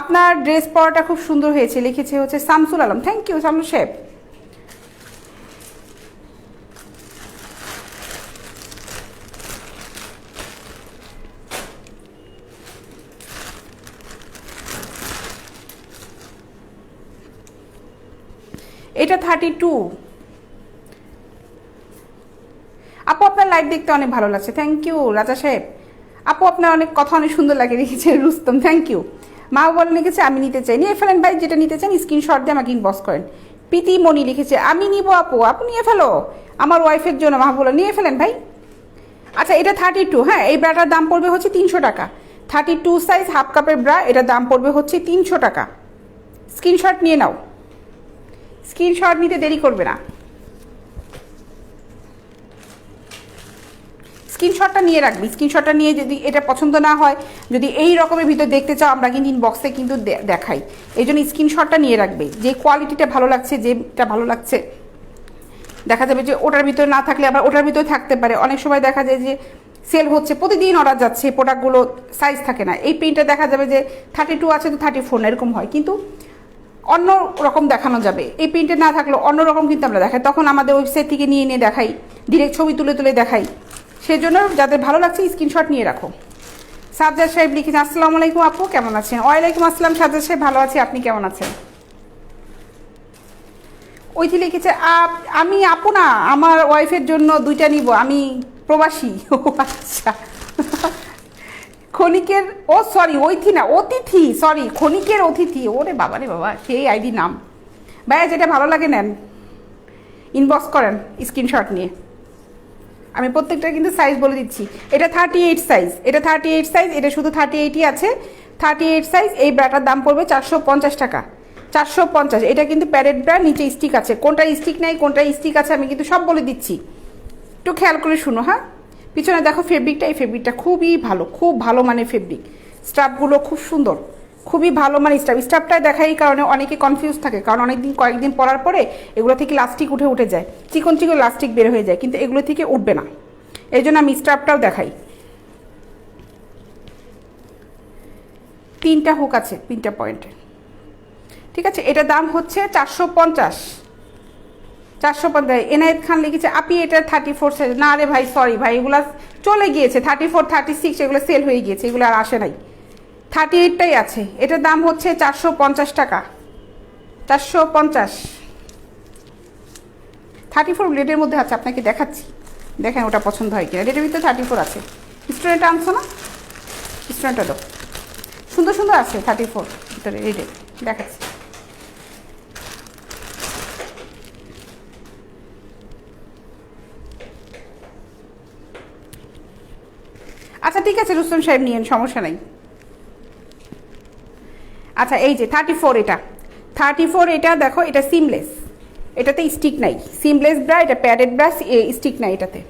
আপনার ড্রেস পরাটা খুব সুন্দর হয়েছে, লিখেছে হচ্ছে শামসুল আলম, থ্যাংক ইউ শামসুল সাহেব। এটা 32। আপু আপনার লাইভ দেখতে অনেক ভালো লাগছে, থ্যাংক ইউ রাজা সাহেব। আপু আপনার অনেক কথা অনেক সুন্দর লাগে, লিখেছে রুস্তম, থ্যাংক ইউ। মা বলে লিখেছে আমি নিতে চাই, নিয়ে ফেলেন ভাই, যেটা নিতে চান স্ক্রিনশট দিয়ে আমাকে ইনবক্স করেন। প্রীতি মণি লিখেছে আমি নিব আপু, আপু নিয়ে ফেলো আমার ওয়াইফের জন্য, মা বলে নিয়ে ফেলেন ভাই। আচ্ছা এটা 32, হ্যাঁ। এই ব্রাটার দাম পড়বে হচ্ছে 300 টাকা। 32 সাইজ হাফ কাপের ব্রা, এটার দাম পড়বে হচ্ছে 300 টাকা। স্ক্রিনশট নিয়ে নাও, স্ক্রিনশট নিতে দেরি করবে না, স্ক্রিনশটটা নিয়ে রাখবি। স্ক্রিনশটটা নিয়ে যদি এটা পছন্দ না হয়, যদি এই রকমের ভিতর দেখতে চাও, আমরা কিন্তু ইনবক্সে কিন্তু দেখাই, এই জন্য স্ক্রিনশটটা নিয়ে রাখবে। যে কোয়ালিটিটা ভালো লাগছে, যেটা ভালো লাগছে, দেখা যাবে যে ওটার ভিতরে না থাকলে আবার ওটার ভিতরে থাকতে পারে। অনেক সময় দেখা যায় যে সেল হচ্ছে, প্রতিদিন অর্ডার যাচ্ছে, প্রোডাক্টগুলো সাইজ থাকে না। এই প্রিন্টটা দেখা যাবে যে 32 আছে তো 34 না, এরকম হয়, কিন্তু অন্য রকম দেখানো যাবে। এই প্রিন্টে না থাকলেও অন্য রকম কিন্তু আমরা দেখাই, তখন আমাদের ওয়েবসাইট থেকে নিয়ে নিয়ে দেখাই, ডিরেক্ট ছবি তুলে তুলে দেখাই। সেজন্য যাদের ভালো লাগছে স্ক্রিনশট নিয়ে রাখো। সাজ্জাদ সাহেব লিখেছেন আসসালামু আলাইকুম আপু, কেমন আছেন? ওয়ালাইকুম আসসালাম সাজ্জাদ সাহেব, ভালো আছি, আপনি কেমন আছেন? ওইটি লিখেছে আমি আপু না, আমার ওয়াইফের জন্য 2টা নিব, আমি প্রবাসী। ও আচ্ছা, ক্ষণিকের, ও সরি ওইথি না, অতিথি, সরি ক্ষণিকের অতিথি। ওরে বাবা রে বাবা, সেই আইডি নাম। ভাইয়া যেটা ভালো লাগে নেন, ইনবক্স করেন স্ক্রিনশট নিয়ে। আমি প্রত্যেকটা কিন্তু সাইজ বলে দিচ্ছি। এটা 38 সাইজ, এটা 38 সাইজ, এটা শুধু 38ই আছে, 38 সাইজ। এই ব্রাটার দাম পড়বে 450 টাকা, 450। এটা কিন্তু প্যারেড ব্রা, নিচে স্টিক আছে, কোনটা স্টিক নাই কোনটা স্টিক আছে আমি কিন্তু সব বলে দিচ্ছি, একটু খেয়াল করে শুনো। হ্যাঁ, পিছনে দেখো ফেব্রিকটা, এই ফেব্রিকটা খুবই ভালো, খুব ভালো মানের ফেব্রিক। স্টাফগুলো খুব সুন্দর, খুবই ভালো মানের স্টাফ। স্টাফটা দেখাই কারণে অনেকে কনফিউজ থাকে, কারণ কয়েকদিন পরার পরে এগুলো থেকে লাস্টিক উঠে যায়, চিকন চিকন লাস্টিক বের হয়ে যায়, কিন্তু এগুলো থেকে উঠবে না, এই জন্য আমি স্টাফটাও দেখাই। 3টা হুক আছে, 3টা পয়েন্টে, ঠিক আছে। এটার দাম হচ্ছে 450, 450। এনায়েত খান লিখেছে আপি এটা 34 সাইজ। না রে ভাই, সরি ভাই, এগুলো চলে গিয়েছে, 34 36 এগুলো সেল হয়ে গিয়েছে, এগুলো আর আসে নাই, 38টাই আছে। এটার দাম হচ্ছে 450 টাকা, 450। 34 রেডের মধ্যে আছে, আপনাকে দেখাচ্ছি, দেখেন ওটা পছন্দ হয় কিনা। রেডের ভিতরে 34 আছে। স্টুডেন্টটা আনছো না, স্টুডেন্টটা দাও, সুন্দর সুন্দর আছে 34 ভিতরে রেডে, দেখাচ্ছি। আচ্ছা ঠিক আছে রুস্তম সাহেব, নিয়েন, সমস্যা নাই। আচ্ছা এই যে 34, এটা 34, এটা দেখো, এটা সিমলেস, এটাতে স্টিক নাই, সিমলেস ব্রা, এটা প্যাডেড ব্রা, স্টিক নাই এটাতে।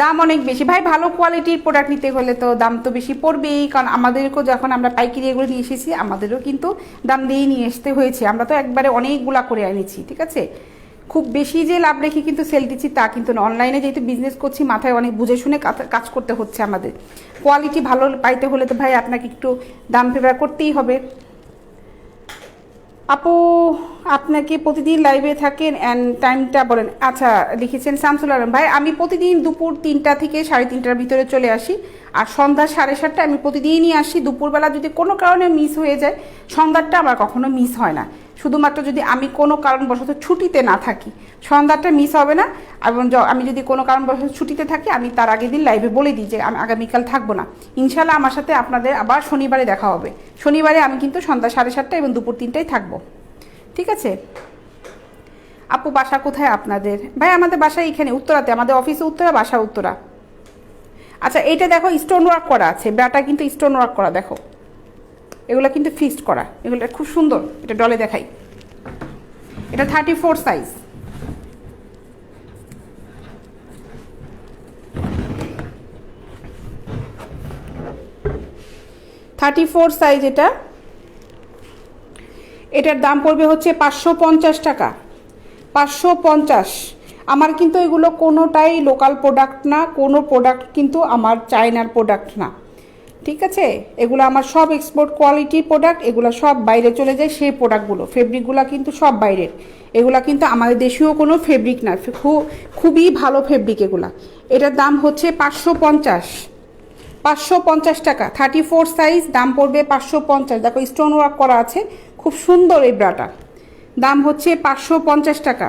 দাম অনেক বেশি ভাই, ভালো কোয়ালিটির প্রোডাক্ট নিতে হলে তো দাম তো বেশি পড়বেই, কারণ আমাদেরকেও যখন আমরা পাইকারি এগুলো নিয়ে এসেছি আমাদেরও কিন্তু দাম দিয়েই নিয়ে আসতে হয়েছে। আমরা তো একবারে অনেকগুলা করে এনেছি, ঠিক আছে। খুব বেশি যে লাভ রেখে কিন্তু সেল দিচ্ছি তা কিন্তু না। অনলাইনে যেহেতু বিজনেস করছি মাথায় অনেক বুঝে শুনে কাজ করতে হচ্ছে আমাদের। কোয়ালিটি ভালো পাইতে হলে তো ভাই আপনাকে একটু দাম ফেভার করতেই হবে। আপু আপনাকে প্রতিদিন লাইভে থাকেন অ্যান্ড টাইমটা বলেন। আচ্ছা লিখেছেন শামসুল আলম ভাই, আমি প্রতিদিন দুপুর 3টা থেকে 3:30টার ভিতরে চলে আসি, আর সন্ধ্যা 7:30টায় আমি প্রতিদিনই আসি। দুপুরবেলা যদি কোনো কারণে মিস হয়ে যায়, সন্ধ্যাটা আমার কখনো মিস হয় না। শুধুমাত্র যদি আমি কোনো কারণবশত ছুটিতে না থাকি, সন্ধ্যাটা মিস হবে না। এবং আমি যদি কোনো কারণবশত ছুটিতে থাকি, আমি তার আগের দিন লাইভে বলে দিই যে আমি আগামীকাল থাকবো না। ইনশাল্লাহ আমার সাথে আপনাদের আবার শনিবারে দেখা হবে। শনিবারে আমি কিন্তু সন্ধ্যা 7:30টা এবং দুপুর 3টায় থাকবো, ঠিক আছে। আপু বাসা কোথায় আপনাদের? ভাই আমাদের বাসা এখানে উত্তরাতে, আমাদের অফিসে উত্তরা, বাসা উত্তরা। আচ্ছা এইটা দেখো স্টোন ওয়ার্ক করা আছে, ব্যাটা কিন্তু স্টোন ওয়ার্ক করা, দেখো এগুলো কিন্তু ফিক্সড করা, এগুলো খুব সুন্দর। এটা ডলে দেখাই, এটা 34 সাইজ। এটা এটার দাম পড়বে হচ্ছে 550 টাকা, 550। আমার কিন্তু এগুলো কোনোটাই লোকাল প্রোডাক্ট না, কোনো প্রোডাক্ট কিন্তু আমার চায়নার প্রোডাক্ট না, ঠিক আছে। এগুলো আমার সব এক্সপোর্ট কোয়ালিটির প্রোডাক্ট, এগুলো সব বাইরে চলে যায়। সেই প্রোডাক্টগুলো ফেব্রিকগুলো কিন্তু সব বাইরের, এগুলো কিন্তু আমাদের দেশীয় কোনো ফেব্রিক না, খুবই ভালো ফেব্রিক এগুলা। এটার দাম হচ্ছে 550 টাকা, 34 সাইজ, দাম পড়বে 550। দেখো স্টোন ওয়ার্ক করা আছে, খুব সুন্দর এই ব্রাটা, দাম হচ্ছে 550 টাকা।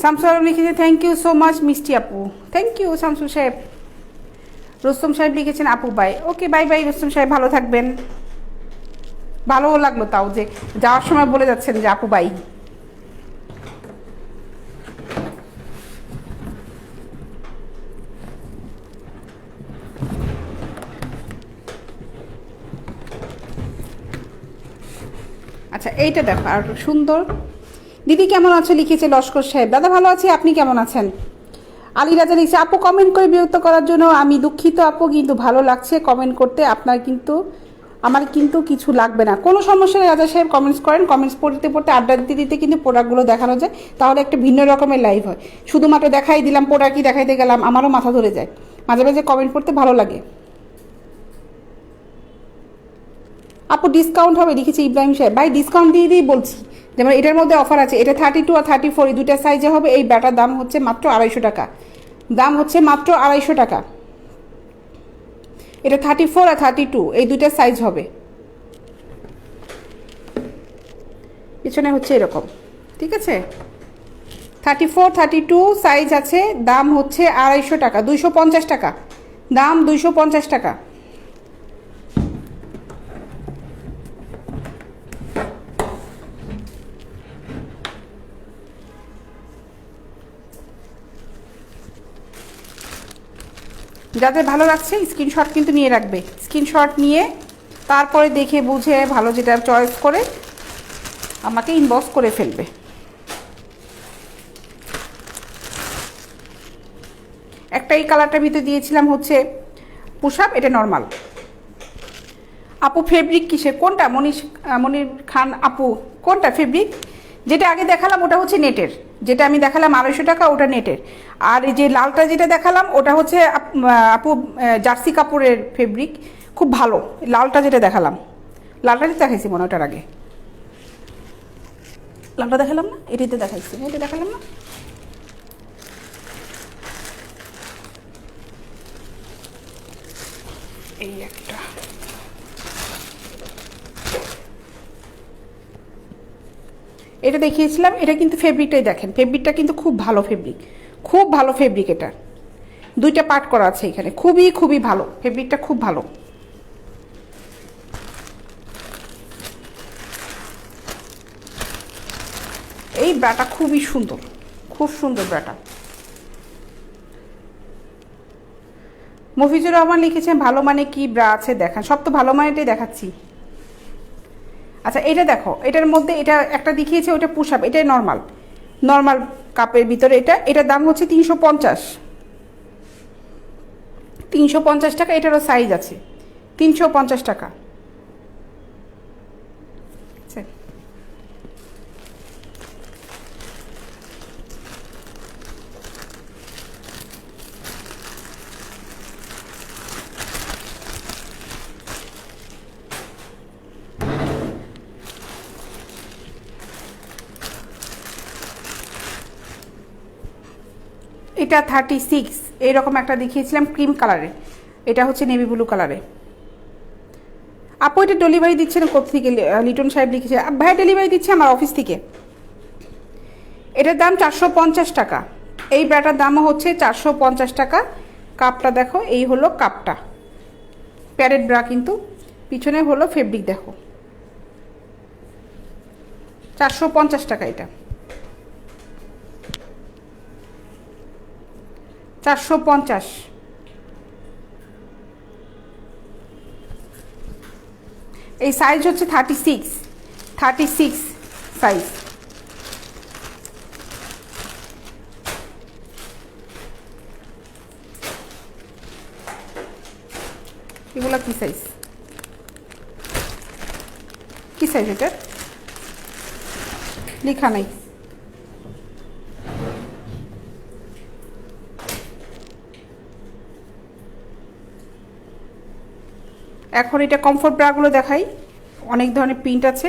শামসুল আলম লিখেছে থ্যাংক ইউ সো মাচ মিষ্টি আপু। থ্যাংক ইউ শামসুল সাহেব। রুস্তম সাহেব লিখেছেন আপু bye. Okay bye bye Rustam সাহেব, ভালো থাকবেন। ভালো লাগলো তাও যে যাওয়ার সময় বলে যাচ্ছেন যে আপু বাই। আচ্ছা এইটা দেখো আর সুন্দর। দিদি কেমন আছো লিখেছে লস্কর সাহেব। দাদা ভালো আছি, আপনি কেমন আছেন? আলী রাজা লিখছে আপু কমেন্ট করে বিরক্ত করার জন্য আমি দুঃখিত আপু, কিন্তু ভালো লাগছে কমেন্ট করতে। আপনার কিন্তু আমার কিন্তু কিছু লাগবে না, কোনো সমস্যা নেই রাজা সাহেব, কমেন্টস করেন। কমেন্টস পড়তে পড়তে আড্ডা দিতে দিতে কিন্তু প্রোডাক্টগুলো দেখানো যায়, তাহলে একটা ভিন্ন রকমের লাইভ হয়। শুধুমাত্র দেখাই দিলাম প্রোডাক্ট কি দেখাইতে গেলাম, আমারও মাথা ধরে যায়। মাঝে মাঝে কমেন্ট পড়তে ভালো লাগে। আপু ডিসকাউন্ট হবে লিখেছে ইব্রাহিম সাহেব। ভাই ডিসকাউন্ট দিয়ে দিয়েই বলছি, যেমন এটার মধ্যে অফার আছে, এটা 32 আর 34 এই দুইটা সাইজে হবে। এই ব্যাটার দাম হচ্ছে মাত্র 250 টাকা, দাম হচ্ছে মাত্র 250 টাকা। এটা 34 আর 32 এই দুইটা সাইজ হবে। পিছনে হচ্ছে এরকম, ঠিক আছে। 34 32 সাইজ আছে, দাম হচ্ছে 250 টাকা, 250 টাকা দাম, 250 টাকা। যাদের ভালো লাগছে স্ক্রিনশট কিন্তু নিয়ে রাখবে, স্ক্রিনশট নিয়ে তারপরে দেখে বুঝে ভালো যেটা চয়েস করে আমাকে ইনবক্স করে ফেলবে। একটা এই কালারটার ভিতরে দিয়েছিলাম হচ্ছে পুশআপ, এটা নর্মাল। আপু ফেব্রিক কিসের, কোনটা? মনির খান আপু কোনটা ফেব্রিক? যেটা আগে দেখালাম ওটা হচ্ছে নেটের, যেটা আমি দেখালাম 250 টাকা ওটা নেটের। আর এই যে লালটা যেটা দেখালাম ওটা হচ্ছে আপু জার্সি কাপড়ের ফেব্রিক, খুব ভালো। লালটা যেটা দেখালাম, লালটা দেখাইছি মনে ওটার আগে, লালটা দেখালাম না, এটাতে দেখাইছি, এটা দেখালাম না। এই একটা এটা দেখিয়েছিলাম, এটা কিন্তু ফেব্রিকটাই দেখেন, ফেব্রিকটা কিন্তু খুব ভালো ফেব্রিক, খুব ভালো ফেব্রিক। এটা 2টা পার্ট করা আছে এখানে, খুবই খুবই ভালো ফেব্রিকটা, খুব ভালো। এই ব্রাটা খুবই সুন্দর, খুব সুন্দর ব্রাটা। মফিজুর রহমান লিখেছেন ভালো মানে কি ব্রা আছে দেখান। সব তো ভালো মানেটাই দেখাচ্ছি। আচ্ছা এটা দেখো, এটার মধ্যে এটা একটা দেখিয়েছে, ওটা পুশ আপ, এটাই নর্মাল, নর্মাল কাপের ভিতরে। এটার দাম হচ্ছে 350, 350 টাকা। এটারও সাইজ আছে, 350 টাকা। এটা 36, এইরকম একটা দেখিয়েছিলাম ক্রিম কালারে, এটা হচ্ছে নেভি ব্লু কালারে। আপু এটা ডেলিভারি দিচ্ছেন কোথেকে? লিটন সাহেব লিখেছে ভাইয়া ডেলিভারি দিচ্ছে আমার অফিস থেকে। এটার দাম 450 টাকা। এই ব্রাটার দামও হচ্ছে 450 টাকা। কাপটা দেখো, এই হলো কাপটা, প্যারেড ব্রা, কিন্তু পিছনে হলো ফেব্রিক দেখো। 450 টাকা এটা, 450। এই সাইজ হচ্ছে 36, 36 সাইজ। এগুলা কি সাইজ, কি সাইজ এটা লেখা নাই। এখন এটা কমফোর্ট ব্রাগুলো দেখাই, অনেক ধরনের প্রিন্ট আছে।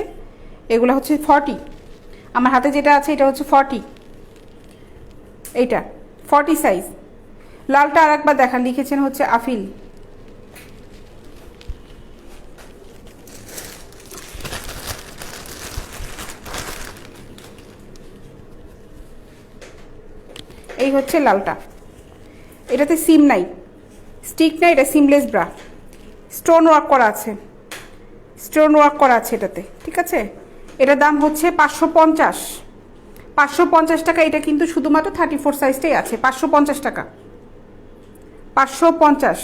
এগুলো হচ্ছে 40, আমার হাতে যেটা আছে এটা হচ্ছে 40, এইটা 40 সাইজ। লালটা আর একবার দেখান, লিখেছেন হচ্ছে আফিল। এই হচ্ছে লালটা, এটাতে সিম নাই, স্টিক নাই, এটা সিমলেস ব্রা, স্টোন ওয়ার্ক করা আছে, স্টোন ওয়ার্ক করা আছে এটাতে, ঠিক আছে। এটার দাম হচ্ছে 550, 550 টাকা। এটা কিন্তু শুধুমাত্র 34 সাইজটাই আছে, 550 টাকা, 550।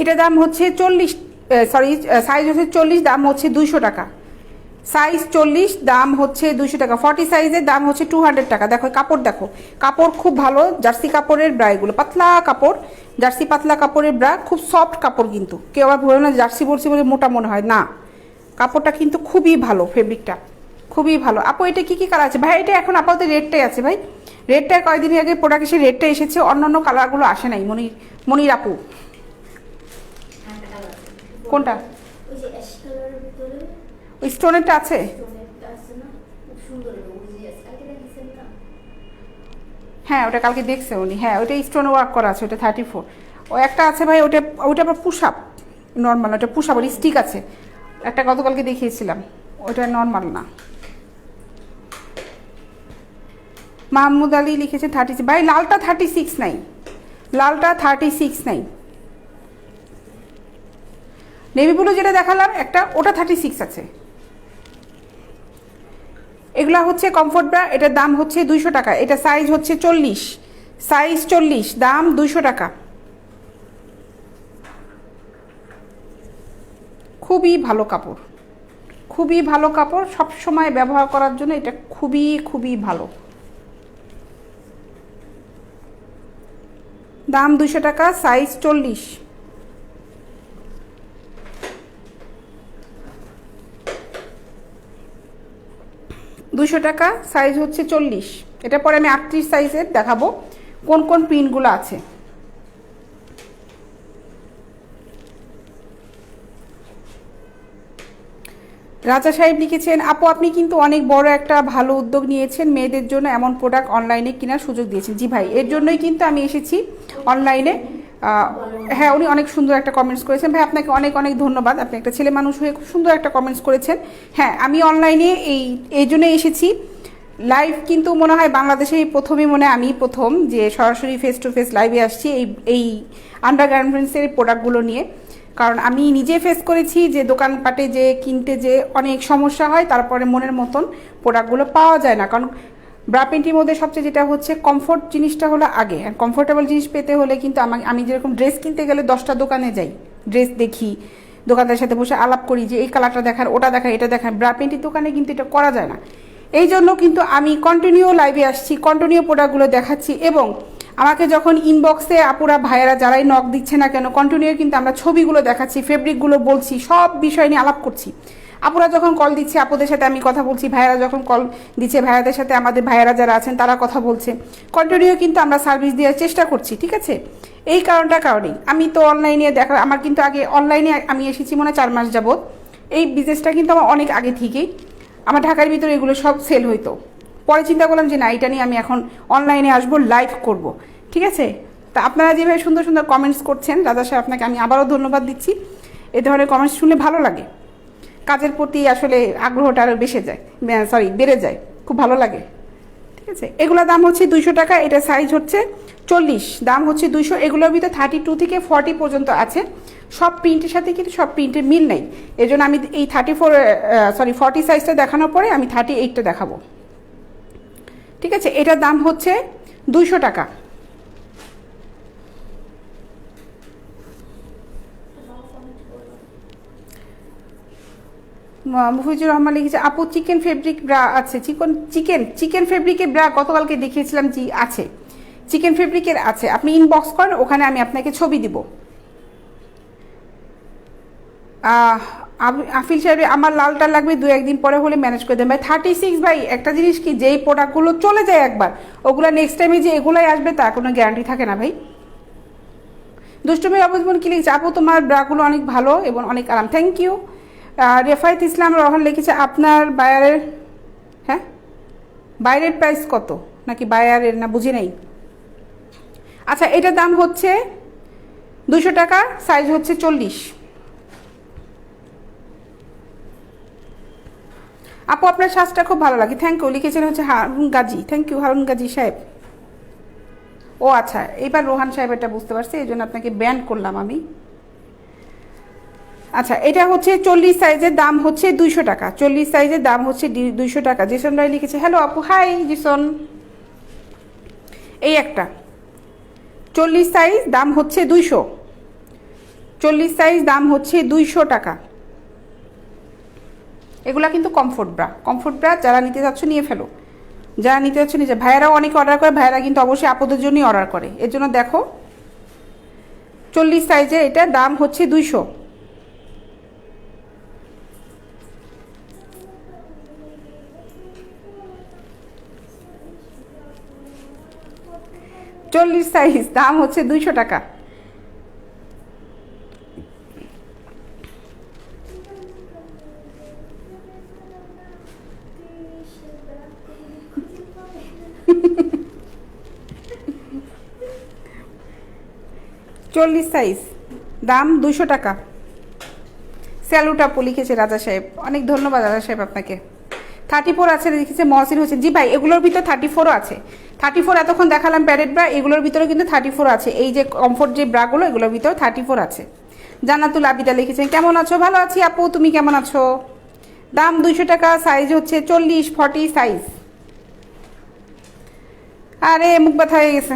এটা দাম হচ্ছে 40, সরি সাইজ হচ্ছে 40, দাম হচ্ছে 200 টাকা। সাইজ 40, দাম হচ্ছে 200 টাকা। 40 সাইজের দাম হচ্ছে 200 টাকা। দেখো কাপড়, দেখো কাপড় খুব ভালো, জার্সি কাপড়ের ব্রা এগুলো, পাতলা কাপড়, জার্সি পাতলা কাপড়ের ব্রা, খুব সফট কাপড়। কিন্তু কেউ আবার বলে না জার্সি পরছি বলে মোটা মনে হয় না, কাপড়টা কিন্তু খুবই ভালো, ফেব্রিকটা খুবই ভালো। আপু এটা কি কি কালার আছে? ভাই এটা এখন আপাতত রেডটাই আছে ভাই, রেডটা কয়েকদিন আগে প্রোডাক্ট এসে রেডটা এসেছে, অন্যান্য কালারগুলো আসে নাই। মনির আপু কোনটা? ওই স্টোনেরটা আছে, হ্যাঁ ওটা কালকে দেখছে উনি, হ্যাঁ ওটা স্টোন ওয়ার্ক করা আছে, ওটা 34। ও একটা আছে ভাই, ওটা ওটা আবার পুশ আপ, নর্মাল, ওটা পুশ আপ, স্টিক আছে একটা, গতকালকে দেখিয়েছিলাম, ওটা নর্মাল না। মাহমুদ আলী লিখেছে 36। ভাই লালটা 36 নাই, লালটা 36 নাই। নেভি ব্লু যেটা দেখালাম একটা, ওটা 36 আছে। এগুলা হচ্ছে কমফোর্ট ব্রা, এটার দাম হচ্ছে 200 টাকা। এটা সাইজ হচ্ছে 40, সাইজ 40, দাম 200 টাকা। খুবই ভালো কাপড়, খুবই ভালো কাপড়, সব সময় ব্যবহার করার জন্য এটা খুবই খুবই ভালো। দাম 200 টাকা, সাইজ 40। দুশো টাকা, সাইজ হচ্ছে 40। এটা পরে আমি 38 সাইজের দেখাবো কোন কোন প্রিন্টগুলো আছে। রাজা সাহেব লিখেছেন, আপু আপনি কিন্তু অনেক বড় একটা ভালো উদ্যোগ নিয়েছেন, মেয়েদের জন্য এমন প্রোডাক্ট অনলাইনে কেনার সুযোগ দিয়েছেন। জি ভাই, এর জন্যই কিন্তু আমি এসেছি অনলাইনে। হ্যাঁ, উনি অনেক সুন্দর একটা কমেন্টস করেছেন। ভাই আপনাকে অনেক অনেক ধন্যবাদ, আপনি একটা ছেলে মানুষ হয়ে খুব সুন্দর একটা কমেন্টস করেছেন। হ্যাঁ, আমি অনলাইনে এই জন্যই এসেছি। লাইভ কিন্তু মনে হয় বাংলাদেশেই প্রথমই, মনে হয় আমি প্রথম যে সরাসরি ফেস টু ফেস লাইভে আসছি এই আন্ডারগার্মেন্টসের প্রোডাক্টগুলো নিয়ে। কারণ আমি নিজে ফেস করেছি যে দোকানপাটে যে কিনতে যে অনেক সমস্যা হয়, তারপরে মনের মতন প্রোডাক্টগুলো পাওয়া যায় না। কারণ ব্রা প্যান্টির মধ্যে সবচেয়ে যেটা হচ্ছে কমফোর্ট জিনিসটা হলো আগে, আর কমফোর্টেবল জিনিস পেতে হলে কিন্তু আমি যেরকম ড্রেস কিনতে গেলে 10টা দোকানে যাই, ড্রেস দেখি, দোকানদারের সাথে বসে আলাপ করি যে এই কালারটা দেখার, ওটা দেখার, এটা দেখার। ব্রা প্যান্টির দোকানে কিন্তু এটা করা যায় না। এই জন্য কিন্তু আমি কন্টিনিউ লাইভে আসছি, কন্টিনিউ প্রোডাক্টগুলো দেখাচ্ছি, এবং আমাকে যখন ইনবক্সে আপুরা ভাইয়েরা যারাই নক দিচ্ছে না কেন, কন্টিনিউ কিন্তু আমরা ছবিগুলো দেখাচ্ছি, ফেব্রিকগুলো বলছি, সব বিষয় নিয়ে আলাপ করছি। আপুরা যখন কল দিচ্ছে আপুদের সাথে আমি কথা বলছি, ভাইয়েরা যখন কল দিচ্ছে ভাইয়াদের সাথে আমাদের ভাইয়েরা যারা আছেন তারা কথা বলছে। কন্টিনিউ কিন্তু আমরা সার্ভিস দেওয়ার চেষ্টা করছি, ঠিক আছে? এই কারণেই আমি তো অনলাইনে দেখা, আমার কিন্তু আগে অনলাইনে আমি এসেছি মনে হয় 4 মাস যাবত। এই বিজনেসটা কিন্তু আমার অনেক আগে থেকেই, আমার ঢাকার ভিতরে এগুলো সব সেল হইতো। পরে চিন্তা করলাম যে না, এটা নিয়ে আমি এখন অনলাইনে আসবো, লাইভ করব, ঠিক আছে? তা আপনারা যেভাবে সুন্দর সুন্দর কমেন্টস করছেন, রাজা সাহেব আপনাকে আমি আবারও ধন্যবাদ দিচ্ছি। এ ধরনের কমেন্টস শুনলে ভালো লাগে, কাজের প্রতি আসলে আগ্রহটা আরও বেড়ে যায়, খুব ভালো লাগে, ঠিক আছে? এগুলোর দাম হচ্ছে 200 টাকা, এটা সাইজ হচ্ছে 40, দাম হচ্ছে 200। এগুলোর ভিতরে 32 থেকে 40 পর্যন্ত আছে। সব প্রিন্টের সাথে কিন্তু সব প্রিন্টের মিল নেই, এই জন্য আমি এই 40 সাইজটা দেখানোর পরে আমি 38টা দেখাবো, ঠিক আছে? এটার দাম হচ্ছে 200 টাকা। মুফিজুর রহমান লিখেছে, আপু চিকেন ফেব্রিক ব্রা আছে? চিকেন ফেব্রিকের ব্রা গতকালকে দেখিয়েছিলাম, জি আছে, চিকেন ফেব্রিকের আছে। আপনি ইনবক্স করেন, ওখানে আমি আপনাকে ছবি দিব। আফিল সাহেব, আমার লালটা লাগবে, 2-1 দিন পরে হলে ম্যানেজ করে দেন ভাই। 36 ভাই, একটা জিনিস কি, যেই প্রোডাক্টগুলো চলে যায় একবার, ওগুলো নেক্সট টাইমে যে এগুলাই আসবে তার কোনো গ্যারান্টি থাকে না ভাই। দুষ্টুমের অবজীবন কি লিখেছে, আপু তোমার ব্রাগুলো অনেক ভালো এবং অনেক আরাম, থ্যাংক ইউ। রেফায়েত ইসলাম রহমান লিখেছে, আপনার বাইরের প্রাইস কত, নাকি বায়ারের, না বুঝি নাই। আচ্ছা, এটার দাম হচ্ছে 200 টাকা, সাইজ হচ্ছে 40। আপু আপনার সাজটা খুব ভালো লাগে, থ্যাংক ইউ। লিখেছেন হচ্ছে হারুন গাজী, থ্যাংক ইউ হারুন গাজী সাহেব। ও আচ্ছা, এবার রোহান সাহেব এটা বুঝতে পারছি, এই জন্য আপনাকে ব্যান করলাম আমি। আচ্ছা, এটা হচ্ছে 40 সাইজের, দাম হচ্ছে 200 টাকা। 40 সাইজের দাম হচ্ছে 200 টাকা। জিসন রায় লিখেছে, হ্যালো আপু, হাই জিসন। এই একটা 40 সাইজ, দাম হচ্ছে 200। 40 সাইজ, দাম হচ্ছে 200 টাকা। এগুলা কিন্তু কমফোর্ট ব্রা, যারা নিতে যাচ্ছ নিয়ে ফেলো, যারা নিতে যাচ্ছ নিয়ে। ভাইয়েরাও অনেকে অর্ডার করে, ভাইয়েরা কিন্তু অবশ্যই আপুদের জন্যই অর্ডার করে, এর জন্য দেখো 40 সাইজের, এটা দাম হচ্ছে 200। চল্লিশ সাইজ, দাম হচ্ছে 200 টাকা। চল্লিশ সাইজ, দাম 200 টাকা। স্যালুট আপু লিখেছে রাজা সাহেব, অনেক ধন্যবাদ রাজা সাহেব আপনাকে। 34 আছে লিখেছে মহসিন হোসেন, জি ভাই এগুলোর ভিতর 34ও আছে। 34 এতক্ষণ দেখালাম প্যারেড ব্রা, এগুলোর ভিতরে কিন্তু 34 আছে। এই যে কমফোর্ট যে ব্রাগুলো, এগুলোর ভিতরে 34 আছে। জান্নাতুল আবিদা লিখেছেন, কেমন আছো? ভালো আছি আপু, তুমি কেমন আছো? দাম 200 টাকা, সাইজ হচ্ছে 40 সাইজ। আরে মুখ ব্যথা হয়ে গেছে।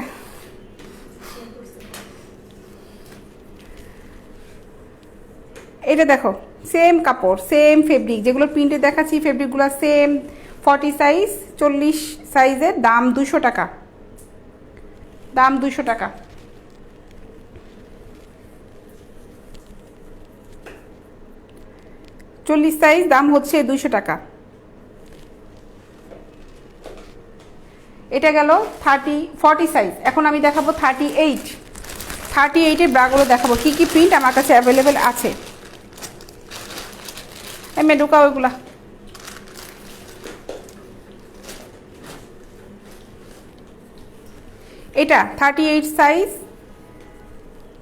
এটা দেখো, সেম কাপড়, সেম ফেব্রিক, যেগুলো প্রিন্টে দেখাচ্ছি ফেব্রিকগুলো সেম। 40 সাইজ, 40 সাইজের, দাম 200 টাকা। দাম 200 টাকা। চল্লিশ সাইজ, দাম হচ্ছে 200 টাকা। এটা গেল 40 সাইজ। এখন আমি দেখাবো 38 ব্রাগুলো দেখাবো, কি কি প্রিন্ট আমার কাছে অ্যাভেলেবেল আছে। মেয়ে ঢুকাও ওইগুলা। এটা 38 সাইজ,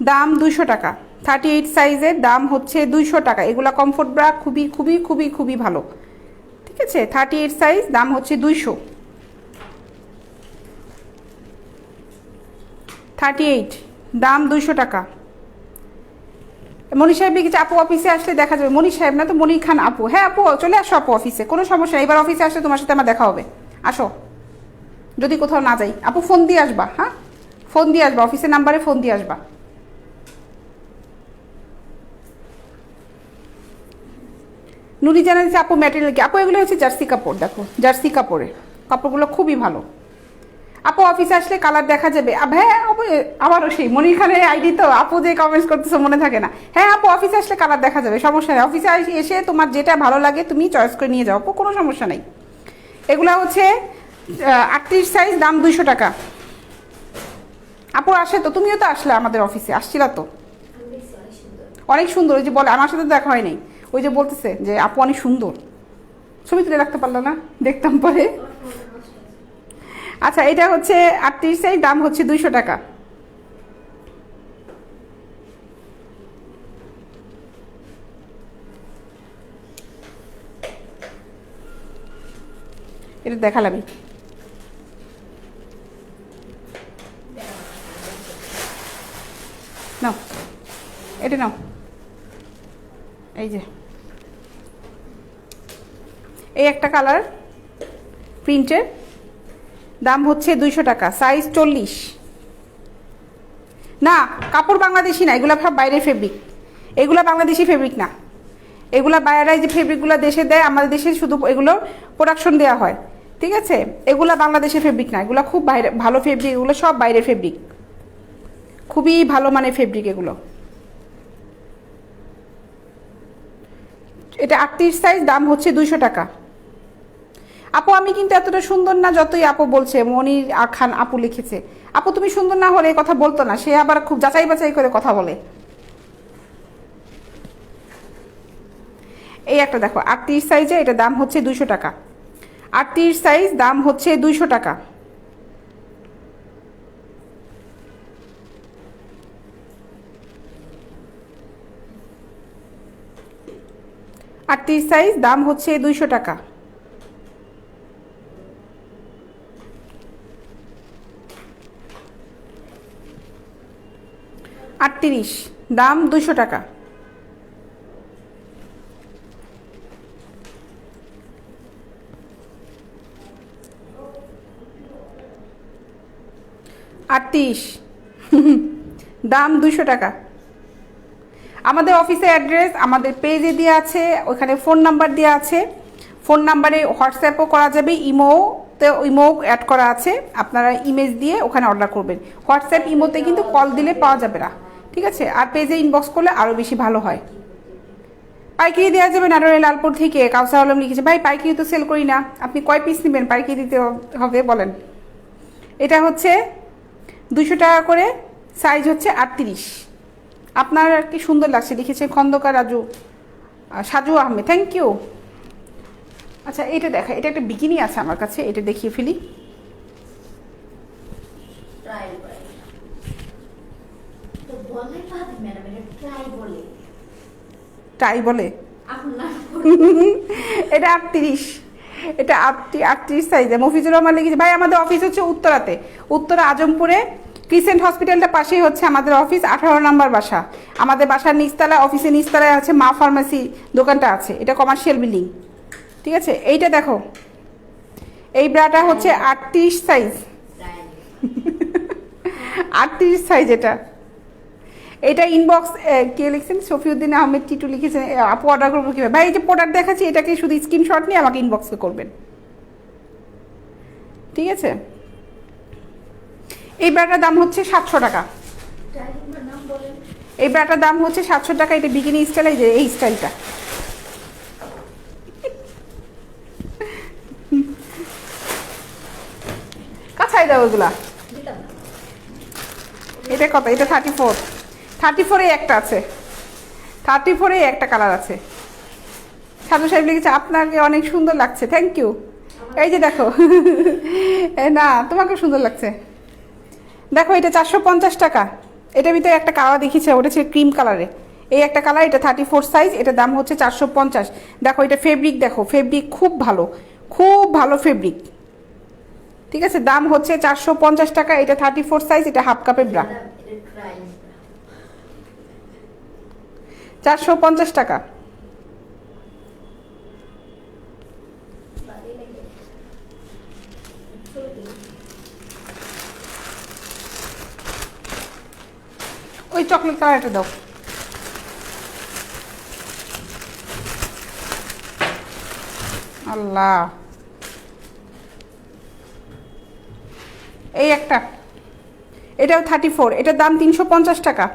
দাম 200 টাকা। 38 সাইজের দাম হচ্ছে 200 টাকা। এগুলা কমফোর্ট ব্রা, খুবই খুবই খুবই খুবই ভালো, ঠিক আছে। 38 সাইজ, দাম হচ্ছে 200। 38 দাম 200 টাকা। মনি সাহেব লিখেছে আপু অফিসে আসলে দেখা যাবে। মনি সাহেব না তো, মনি খান আপু। হ্যাঁ আপু চলে আসো আপু অফিসে, কোনো সমস্যা নেই। এবার অফিসে আসলে তোমার সাথে আমার দেখা হবে, আসো। যদি কোথাও না যাই আপু ফোন দিয়ে আসবা, হ্যাঁ ফোন দিয়ে আসবা, অফিসের নাম্বারে ফোন দিয়ে আসবা। নুরি জানা দিচ্ছে আপু ম্যাটেরিয়াল কি? আপু এগুলো হচ্ছে জার্সি কাপড়, দেখো জার্সি কাপড়ে, কাপড়গুলো খুবই ভালো। আপু অফিসে আসলে কালার দেখা যাবে। হ্যাঁ আবারও সেই মনির খানের আইডি তো, আপু যে কমেন্টস করতেছো মনে থাকে না। হ্যাঁ আপু অফিসে আসলে কালার দেখা যাবে, সমস্যা নেই। অফিসে এসে তোমার যেটা ভালো লাগে তুমি চয়েস করে নিয়ে যাও আপু, কোনো সমস্যা নেই। এগুলো হচ্ছে 38 সাইজ, দাম 200 টাকা। আপু আসে তো, তুমিও তো আসলে আমাদের অফিসে, আসছিলা তো, অনেক সুন্দর। ওই যে বলে, আমার সাথে দেখা হয় নাই, ওই যে বলতেছে যে আপু অনেক সুন্দর, ছবি তুলে রাখতে পারলো না, দেখতাম পরে। আচ্ছা এটা হচ্ছে 38 সাইজ, দাম হচ্ছে 200 টাকা। এটা দেখালামই। নাও এটা নাও, এই যে এই একটা কালার প্রিন্টের, দাম হচ্ছে 200 টাকা। সাইজ 40। না কাপড় বাংলাদেশি না, এগুলো সব বাইরের ফেব্রিক, এগুলো বাংলাদেশি ফেব্রিক না। এগুলো বাইরের যে ফেব্রিকগুলো দেশে দেয়, আমাদের দেশে শুধু এগুলো প্রোডাকশন দেওয়া হয়, ঠিক আছে। এগুলো বাংলাদেশের ফেব্রিক না, এগুলো খুব বাইরে ভালো ফেব্রিক, এগুলো সব বাইরের ফেব্রিক, খুবই ভালো মানের ফেব্রিক এগুলো। এটা 38 সাইজ, দাম হচ্ছে 200 টাকা। আপু আমি কিন্তু এতটা সুন্দর না যতই আপু বলছে, মনির খান আপু লিখেছে। আপু তুমি সুন্দর না হলে কথা বলতো না, সে আবার খুব যাচাই বাছাই করে কথা বলে। এই একটা দেখো 38 সাইজে, এটা দাম হচ্ছে 200 টাকা। 38 সাইজ, দাম হচ্ছে 200 টাকা। 38 সাইজ, দাম হচ্ছে 200 টাকা। 38 দাম 200 টাকা। 38 দাম 200 টাকা। আমাদের অফিসের অ্যাড্রেস আমাদের পেজে দেওয়া আছে, ওখানে ফোন নাম্বার দেওয়া আছে। ফোন নাম্বারে হোয়াটসঅ্যাপও করা যাবে, ইমো অ্যাড করা আছে। আপনারা ইমেজ দিয়ে ওখানে অর্ডার করবেন। হোয়াটসঅ্যাপ ইমোতে কিন্তু কল দিলে পাওয়া যাবে না, ঠিক আছে। আর পেজে ইনবক্স করলে আরও বেশি ভালো হয়। পাইকারি দেওয়া যাবে নাটোরের লালপুর থেকে। কাউসার আলম লিখেছে ভাই পাইকারি তো সেল করি না, আপনি কয় পিস নেবেন পাইকারি দিতে হবে বলেন। এটা হচ্ছে 200 টাকা করে, সাইজ হচ্ছে 38। আপনার কি সুন্দর লাগছে লিখেছে খন্দকার সাজু আহমেদ, থ্যাংক ইউ। আচ্ছা এটা দেখা, এটা একটা বিকিনি আছে আমার কাছে, এটা দেখিয়ে ফেলি। ট্রাই বলে এটা 38, এটা 38 সাইজে। মফিজুর রহমান লিখেছে ভাই আমাদের অফিস হচ্ছে উত্তরাতে, উত্তরা আজমপুরে ক্রিসেন্ট হসপিটালটা পাশেই হচ্ছে আমাদের অফিস, 18 নম্বর বাসা। আমাদের বাসার নিচতলা, অফিসের নিচতলায় আছে মা ফার্মেসি দোকানটা আছে, এটা কমার্শিয়াল বিল্ডিং, ঠিক আছে। এইটা দেখো, এই ব্রাটা হচ্ছে 38 সাইজ 38 সাইজ। এটা ইনবক্স কে লিখছেন, শফিউদ্দিন আহমেদ টিটু লিখেছেন আপু অর্ডার করবো কীভাবে। ভাই এই যে প্রোডাক্ট দেখাচ্ছি, এটাকে শুধু স্ক্রিনশট নিয়ে আমাকে ইনবক্সে করবেন, ঠিক আছে। এই ব্রাটার দাম হচ্ছে 700 টাকা। এই ব্রাটার দাম হচ্ছে 700 টাকা। এটা বিকিনি স্টাইল, এই যে এই স্টাইলটা, কাছাই দাও ওগুলা। এটা কত? এটা 34। 34-এ একটা আছে, 34-এ একটা কালার আছে। সাধু সাহেব লিখেছে আপনাকে অনেক সুন্দর লাগছে, থ্যাংক ইউ। এই যে দেখো না তোমাকে সুন্দর লাগছে। দেখো এটা 450 টাকা। এটার ভিতরে একটা কালার দেখিয়েছে, ওটা ছিল ক্রিম কালারে। এই একটা কালার, এটা 34 সাইজ, এটার দাম হচ্ছে 450। দেখো এটা ফেব্রিক, দেখো ফেব্রিক খুব ভালো, খুব ভালো ফেব্রিক। ঠিক আছে, দাম হচ্ছে 450 টাকা। এটা 34 সাইজ, এটা হাফ কাপের ব্রা, 450 টাকা। ওই চকলেট কালারটা দাও। আল্লাহ, এই একটা, এটাও 34, এটার দাম 350 টাকা।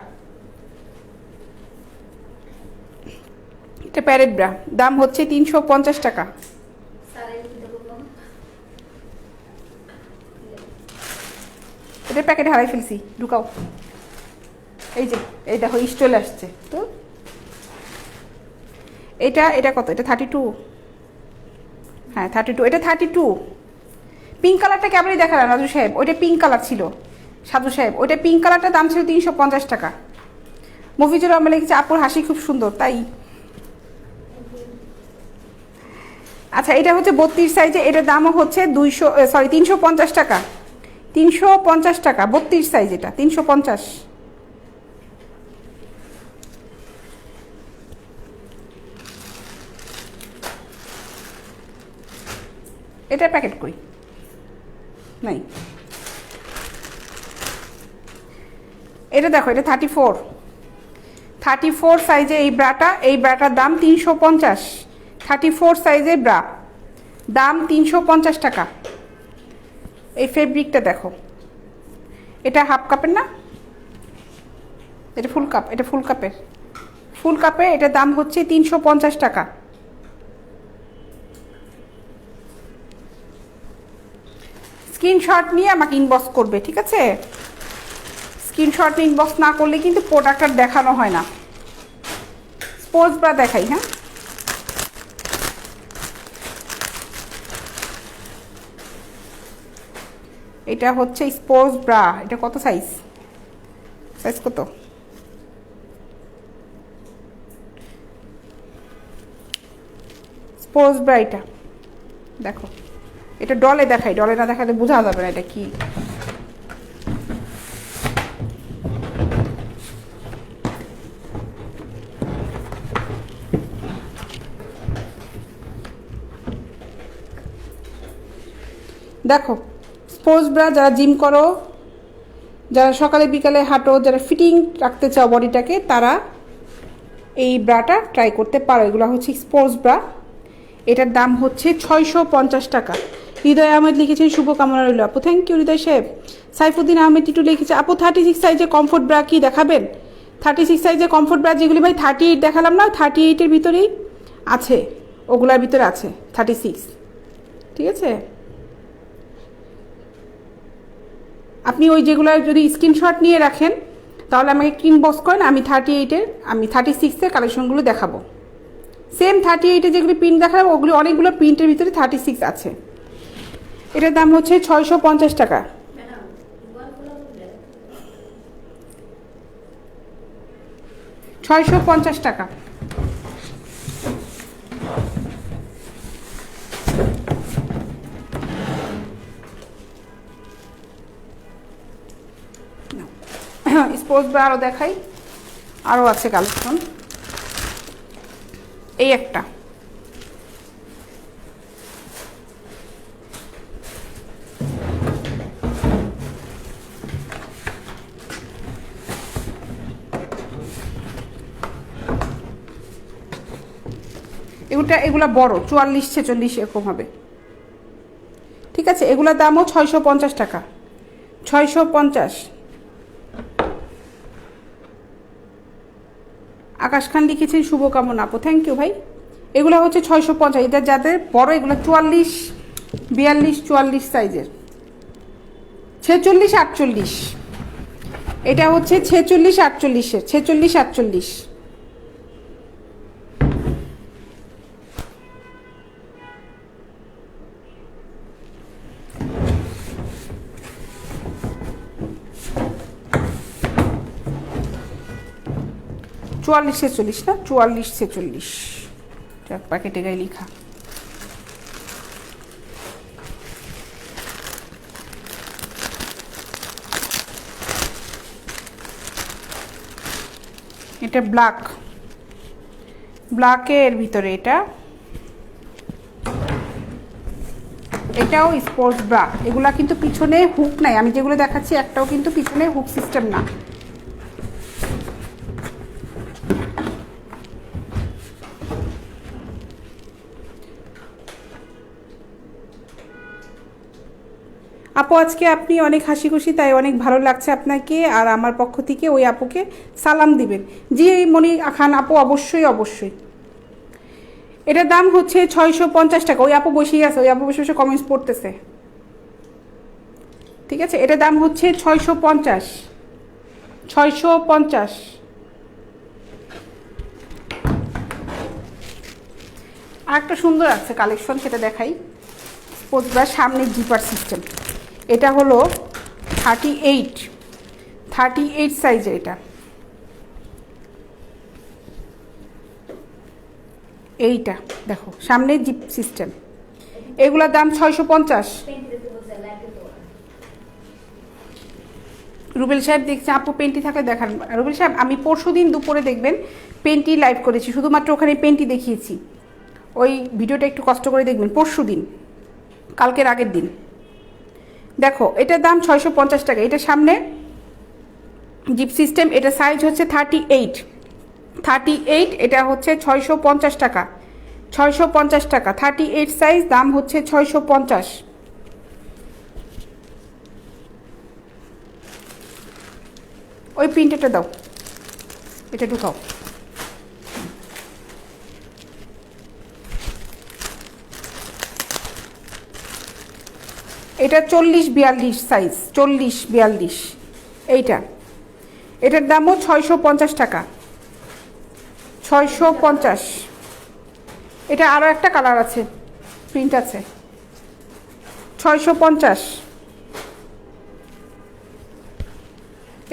এটা প্যারেট ব্রা, দাম হচ্ছে 350 টাকা। এটা প্যাকেটে হারাই ফেলছি, ঢুকাও। এই যে এই দেখো স্টল আসছে তো। এটা কত? এটা 32, হ্যাঁ 32, এটা 32। পিঙ্ক কালারটা কেমনই দেখালাম রাজু সাহেব, ওইটা পিঙ্ক কালার ছিল সাধু সাহেব, ওইটা পিঙ্ক কালারটার দাম ছিল 350 টাকা। মফিজুর রহমান লিখেছে আপুর হাসি খুব সুন্দর, তাই। আচ্ছা এটা হচ্ছে 32 সাইজে, এটার দামও হচ্ছে 350 টাকা। 350 টাকা 32 সাইজ, এটা 350। এটা প্যাকেট কই নাই। এটা দেখো, এটা 34 সাইজে এই ব্রাটা, এই ব্রাটার দাম 350। 34 সাইজের ব্রা, দাম 350 টাকা। এই ফেব্রিকটা দেখো, এটা হাফ কাপের না, এটা ফুল কাপ, এটা ফুল কাপের, ফুল কাপে এটার দাম হচ্ছে 350 টাকা। স্ক্রিনশট নিয়ে আমাকে ইনবক্স করবে, ঠিক আছে? স্ক্রিনশট ইনবক্স না করলে কিন্তু প্রোডাক্টটা দেখানো হয় না। স্পোর্টস ব্রা দেখাই, হ্যাঁ এটা হচ্ছে স্পোর্টস ব্রা। এটা কত সাইজ? সাইজ কত? স্পোর্টস ব্রা, এটা দেখো, এটা ডলে দেখাই, ডলে না দেখালে বোঝা যাবে না এটা কি। দেখো স্পোর্টস ব্রা, যারা জিম করো, যারা সকালে বিকালে হাঁটো, যারা ফিটিং রাখতে চাও বডিটাকে, তারা এই ব্রাটা ট্রাই করতে পারো। এগুলো হচ্ছে স্পোর্টস ব্রা, এটার দাম হচ্ছে 650 টাকা। হৃদয় আহমেদ লিখেছেন শুভকামনা রইল আপু, থ্যাংক ইউ হৃদয় সাহেব। সাইফুদ্দিন আহমেদ টিটু লিখেছে আপু 36 সাইজে কমফোর্ট ব্রা কি দেখাবেন? 36 সাইজে কমফোর্ট ব্রা যেগুলি ভাই 38 দেখালাম না, 38-এর ভিতরেই আছে, ওগুলার ভিতরে আছে 36, ঠিক আছে? আপনি ওই যেগুলো যদি স্ক্রিনশট নিয়ে রাখেন তাহলে আমাকে ইনবক্স করেন, আমি 38-এর, আমি 36-এর কালেকশনগুলো দেখাবো। সেম 38-এ যেগুলি প্রিন্ট দেখাবো ওগুলো অনেকগুলো প্রিন্টের ভিতরে 36 আছে। এটার দাম হচ্ছে 650 টাকা। টাকা। স্পোর্টস ব্রা আরও দেখাই, আরও আছে কালেকশন। এই একটা, এগুলা বড় 44-46 এরকম হবে, ঠিক আছে? এগুলোর দামও 650 টাকা, 650। আকাশ খান লিখেছেন শুভকামনা আপু, থ্যাংক ইউ ভাই। এগুলো হচ্ছে 650, এটা যাদের বড় এগুলো 44, 42, 44 সাইজের, 46, 48। এটা হচ্ছে 46, 48-এর, 46, 48। 44-46 না, 44-46 প্যাকেটে গায়ে লেখা। এটা ব্ল্যাকের ভিতরে এটাও স্পোর্টস ব্রা। এগুলা কিন্তু পিছনে হুক নাই, আমি যেগুলো দেখাচ্ছি একটাও কিন্তু পিছনে হুক সিস্টেম না। আপু আজকে আপনি অনেক হাসি খুশি, তাই অনেক ভালো লাগছে আপনাকে, আর আমার পক্ষ থেকে ওই আপুকে সালাম দিবেন। জি মনি খান আপু, অবশ্যই। এটার দাম হচ্ছে 650 টাকা। ওই আপু বসেই আছে, ওই আপু বসে কমেন্টস পড়তেছে, ঠিক আছে। এটার দাম হচ্ছে 650। আর একটা সুন্দর আছে কালেকশন, সেটা দেখাই। স্পোর্টস ব্রা, সামনে জিপার সিস্টেম। এটা হলো 38 সাইজের। এইটা দেখো, সামনে জিপ সিস্টেম। এগুলোর দাম 650। রুবেল সাহেব দেখছে আপু পেন্টি থাকলে দেখান। রুবেল সাহেব আমি পরশুদিন দুপুরে দেখবেন পেন্টি লাইভ করেছি, শুধুমাত্র ওখানে পেন্টি দেখিয়েছি। ওই ভিডিওটা একটু কষ্ট করে দেখবেন, পরশুদিন, কালকের আগের দিন। দেখো এটার দাম 650 টাকা। এটা সামনে জিপ সিস্টেম। এটা সাইজ হচ্ছে 38। এটা হচ্ছে 650 টাকা। 38 সাইজ, দাম হচ্ছে 650। ওই প্রিন্টারটা দাও, এটা ঢুকাও। এটা 40-42 সাইজ, 40-42। এটার দামও 650 টাকা। 650। এটা আরও একটা কালার আছে, প্রিন্ট আছে। 650।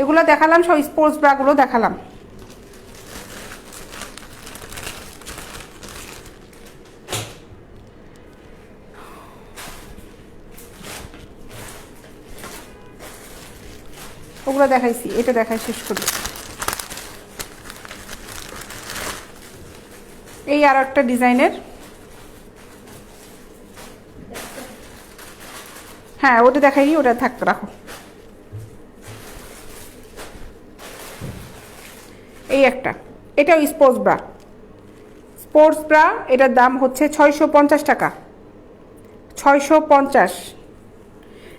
এগুলো দেখালাম, সব স্পোর্টস ব্রাগুলো দেখালাম। ওগুলো দেখাইছি, এটা দেখাই শেষ করি। এই আর একটা ডিজাইনের, হ্যাঁ ওটা দেখাই, ওটা থাকতে রাখো। এই একটা, এটাও স্পোর্টস ব্রা। এটার দাম হচ্ছে 650 টাকা। 650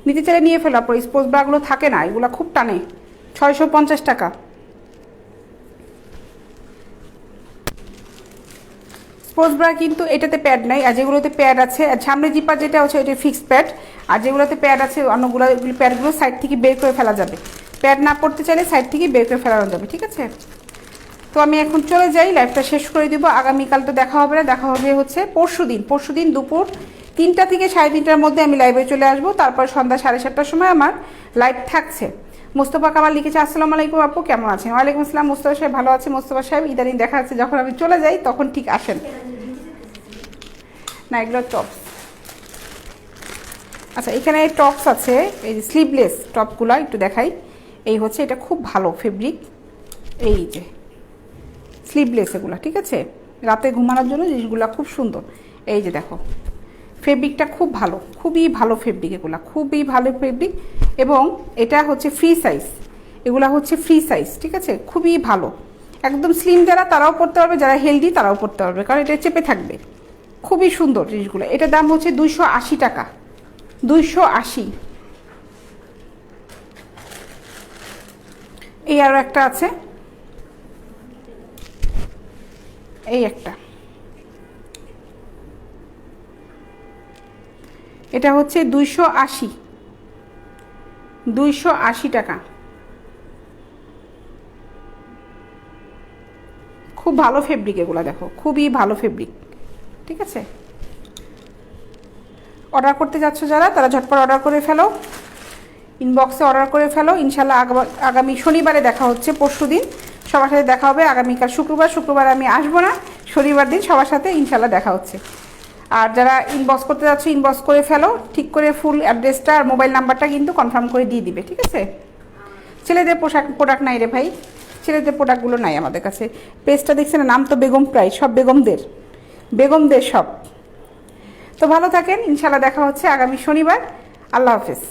নিতে চাইলে নিয়ে ফেলো। আপনার স্পোর্টস ব্রাগুলো থাকে না, এগুলো খুব টানে। 650 টাকা। স্পোর্টস ব্রা কিন্তু এটাতে প্যাড নাই, আর যেগুলোতে প্যাড আছে, আর সামনে জিপার যেটা হচ্ছে ওইটা ফিক্সড প্যাড, আর যেগুলোতে প্যাড আছে অন্যগুলো প্যাডগুলো সাইড থেকে বের করে ফেলা যাবে। প্যাড না পড়তে চাইলে সাইড থেকে বের করে ফেলানো যাবে, ঠিক আছে। তো আমি এখন চলে যাই, লাইভটা শেষ করে দিব। আগামীকাল তো দেখা হবে না, দেখা হবে হচ্ছে পরশুদিন দুপুর 3টা থেকে 3:30টার মধ্যে আমি লাইভে চলে আসবো। তারপর সন্ধ্যা 7:30টার সময় আমার লাইভ থাকছে। মোস্তফা কামাল লিখেছে আসসালামু আলাইকুম আপু, কেমন আছেন? ওয়ালাইকুম আসসালাম মোস্তফা সাহেব, ভালো আছে। মোস্তফা সাহেব ইদানিং দেখা যাচ্ছে যখন আমি চলে যাই তখন ঠিক আসেন না। এগুলো টপস। আচ্ছা, এখানে টপস আছে, এই যে স্লিভলেস টপগুলো একটু দেখাই। এই হচ্ছে, এটা খুব ভালো ফেব্রিক, এই যে স্লিভলেস এগুলো, ঠিক আছে। রাতে ঘুমানোর জন্য জিনিসগুলো খুব সুন্দর। এই যে দেখো, ফেব্রিকটা খুব ভালো, খুবই ভালো ফেব্রিক, এগুলো খুবই ভালো ফেব্রিক। এবং এটা হচ্ছে ফ্রি সাইজ, এগুলো হচ্ছে ফ্রি সাইজ, ঠিক আছে। খুবই ভালো, একদম স্লিম যারা তারাও পরতে পারবে, যারা হেলদি তারাও পরতে পারবে, কারণ এটা চেপে থাকবে। খুবই সুন্দর জিনিসগুলো। এটার দাম হচ্ছে 280 টাকা। 280। এই আরও একটা আছে, এই একটা, এটা হচ্ছে 280 টাকা। খুব ভালো ফেব্রিক এগুলো, দেখো খুবই ভালো ফেব্রিক, ঠিক আছে। অর্ডার করতে যাচ্ছ যারা, তারা ঝটপট অর্ডার করে ফেলো, ইনবক্সে অর্ডার করে ফেলো। ইনশাল্লাহ আগামী শনিবারে দেখা হচ্ছে, পরশুদিন সবার সাথে দেখা হবে আগামীকাল শুক্রবার আমি আসবো না, শনিবার দিন সবার সাথে ইনশাল্লাহ দেখা হচ্ছে। আর যারা ইনবক্স করতে যাচ্ছ ইনবক্স করে ফেলো, ঠিক করে ফুল অ্যাড্রেসটা আর মোবাইল নাম্বারটা কিন্তু কনফার্ম করে দিয়ে দিবে, ঠিক আছে? ছেলেদের প্রোডাক্ট নাই রে ভাই, ছেলেদের প্রোডাক্টগুলো নাই আমাদের কাছে। পেজটা দেখছে না, নাম তো বেগম প্রাইড, সব বেগমদের সব। তো ভালো থাকেন, ইনশাল্লাহ দেখা হচ্ছে আগামী শনিবার। আল্লাহ হাফেজ।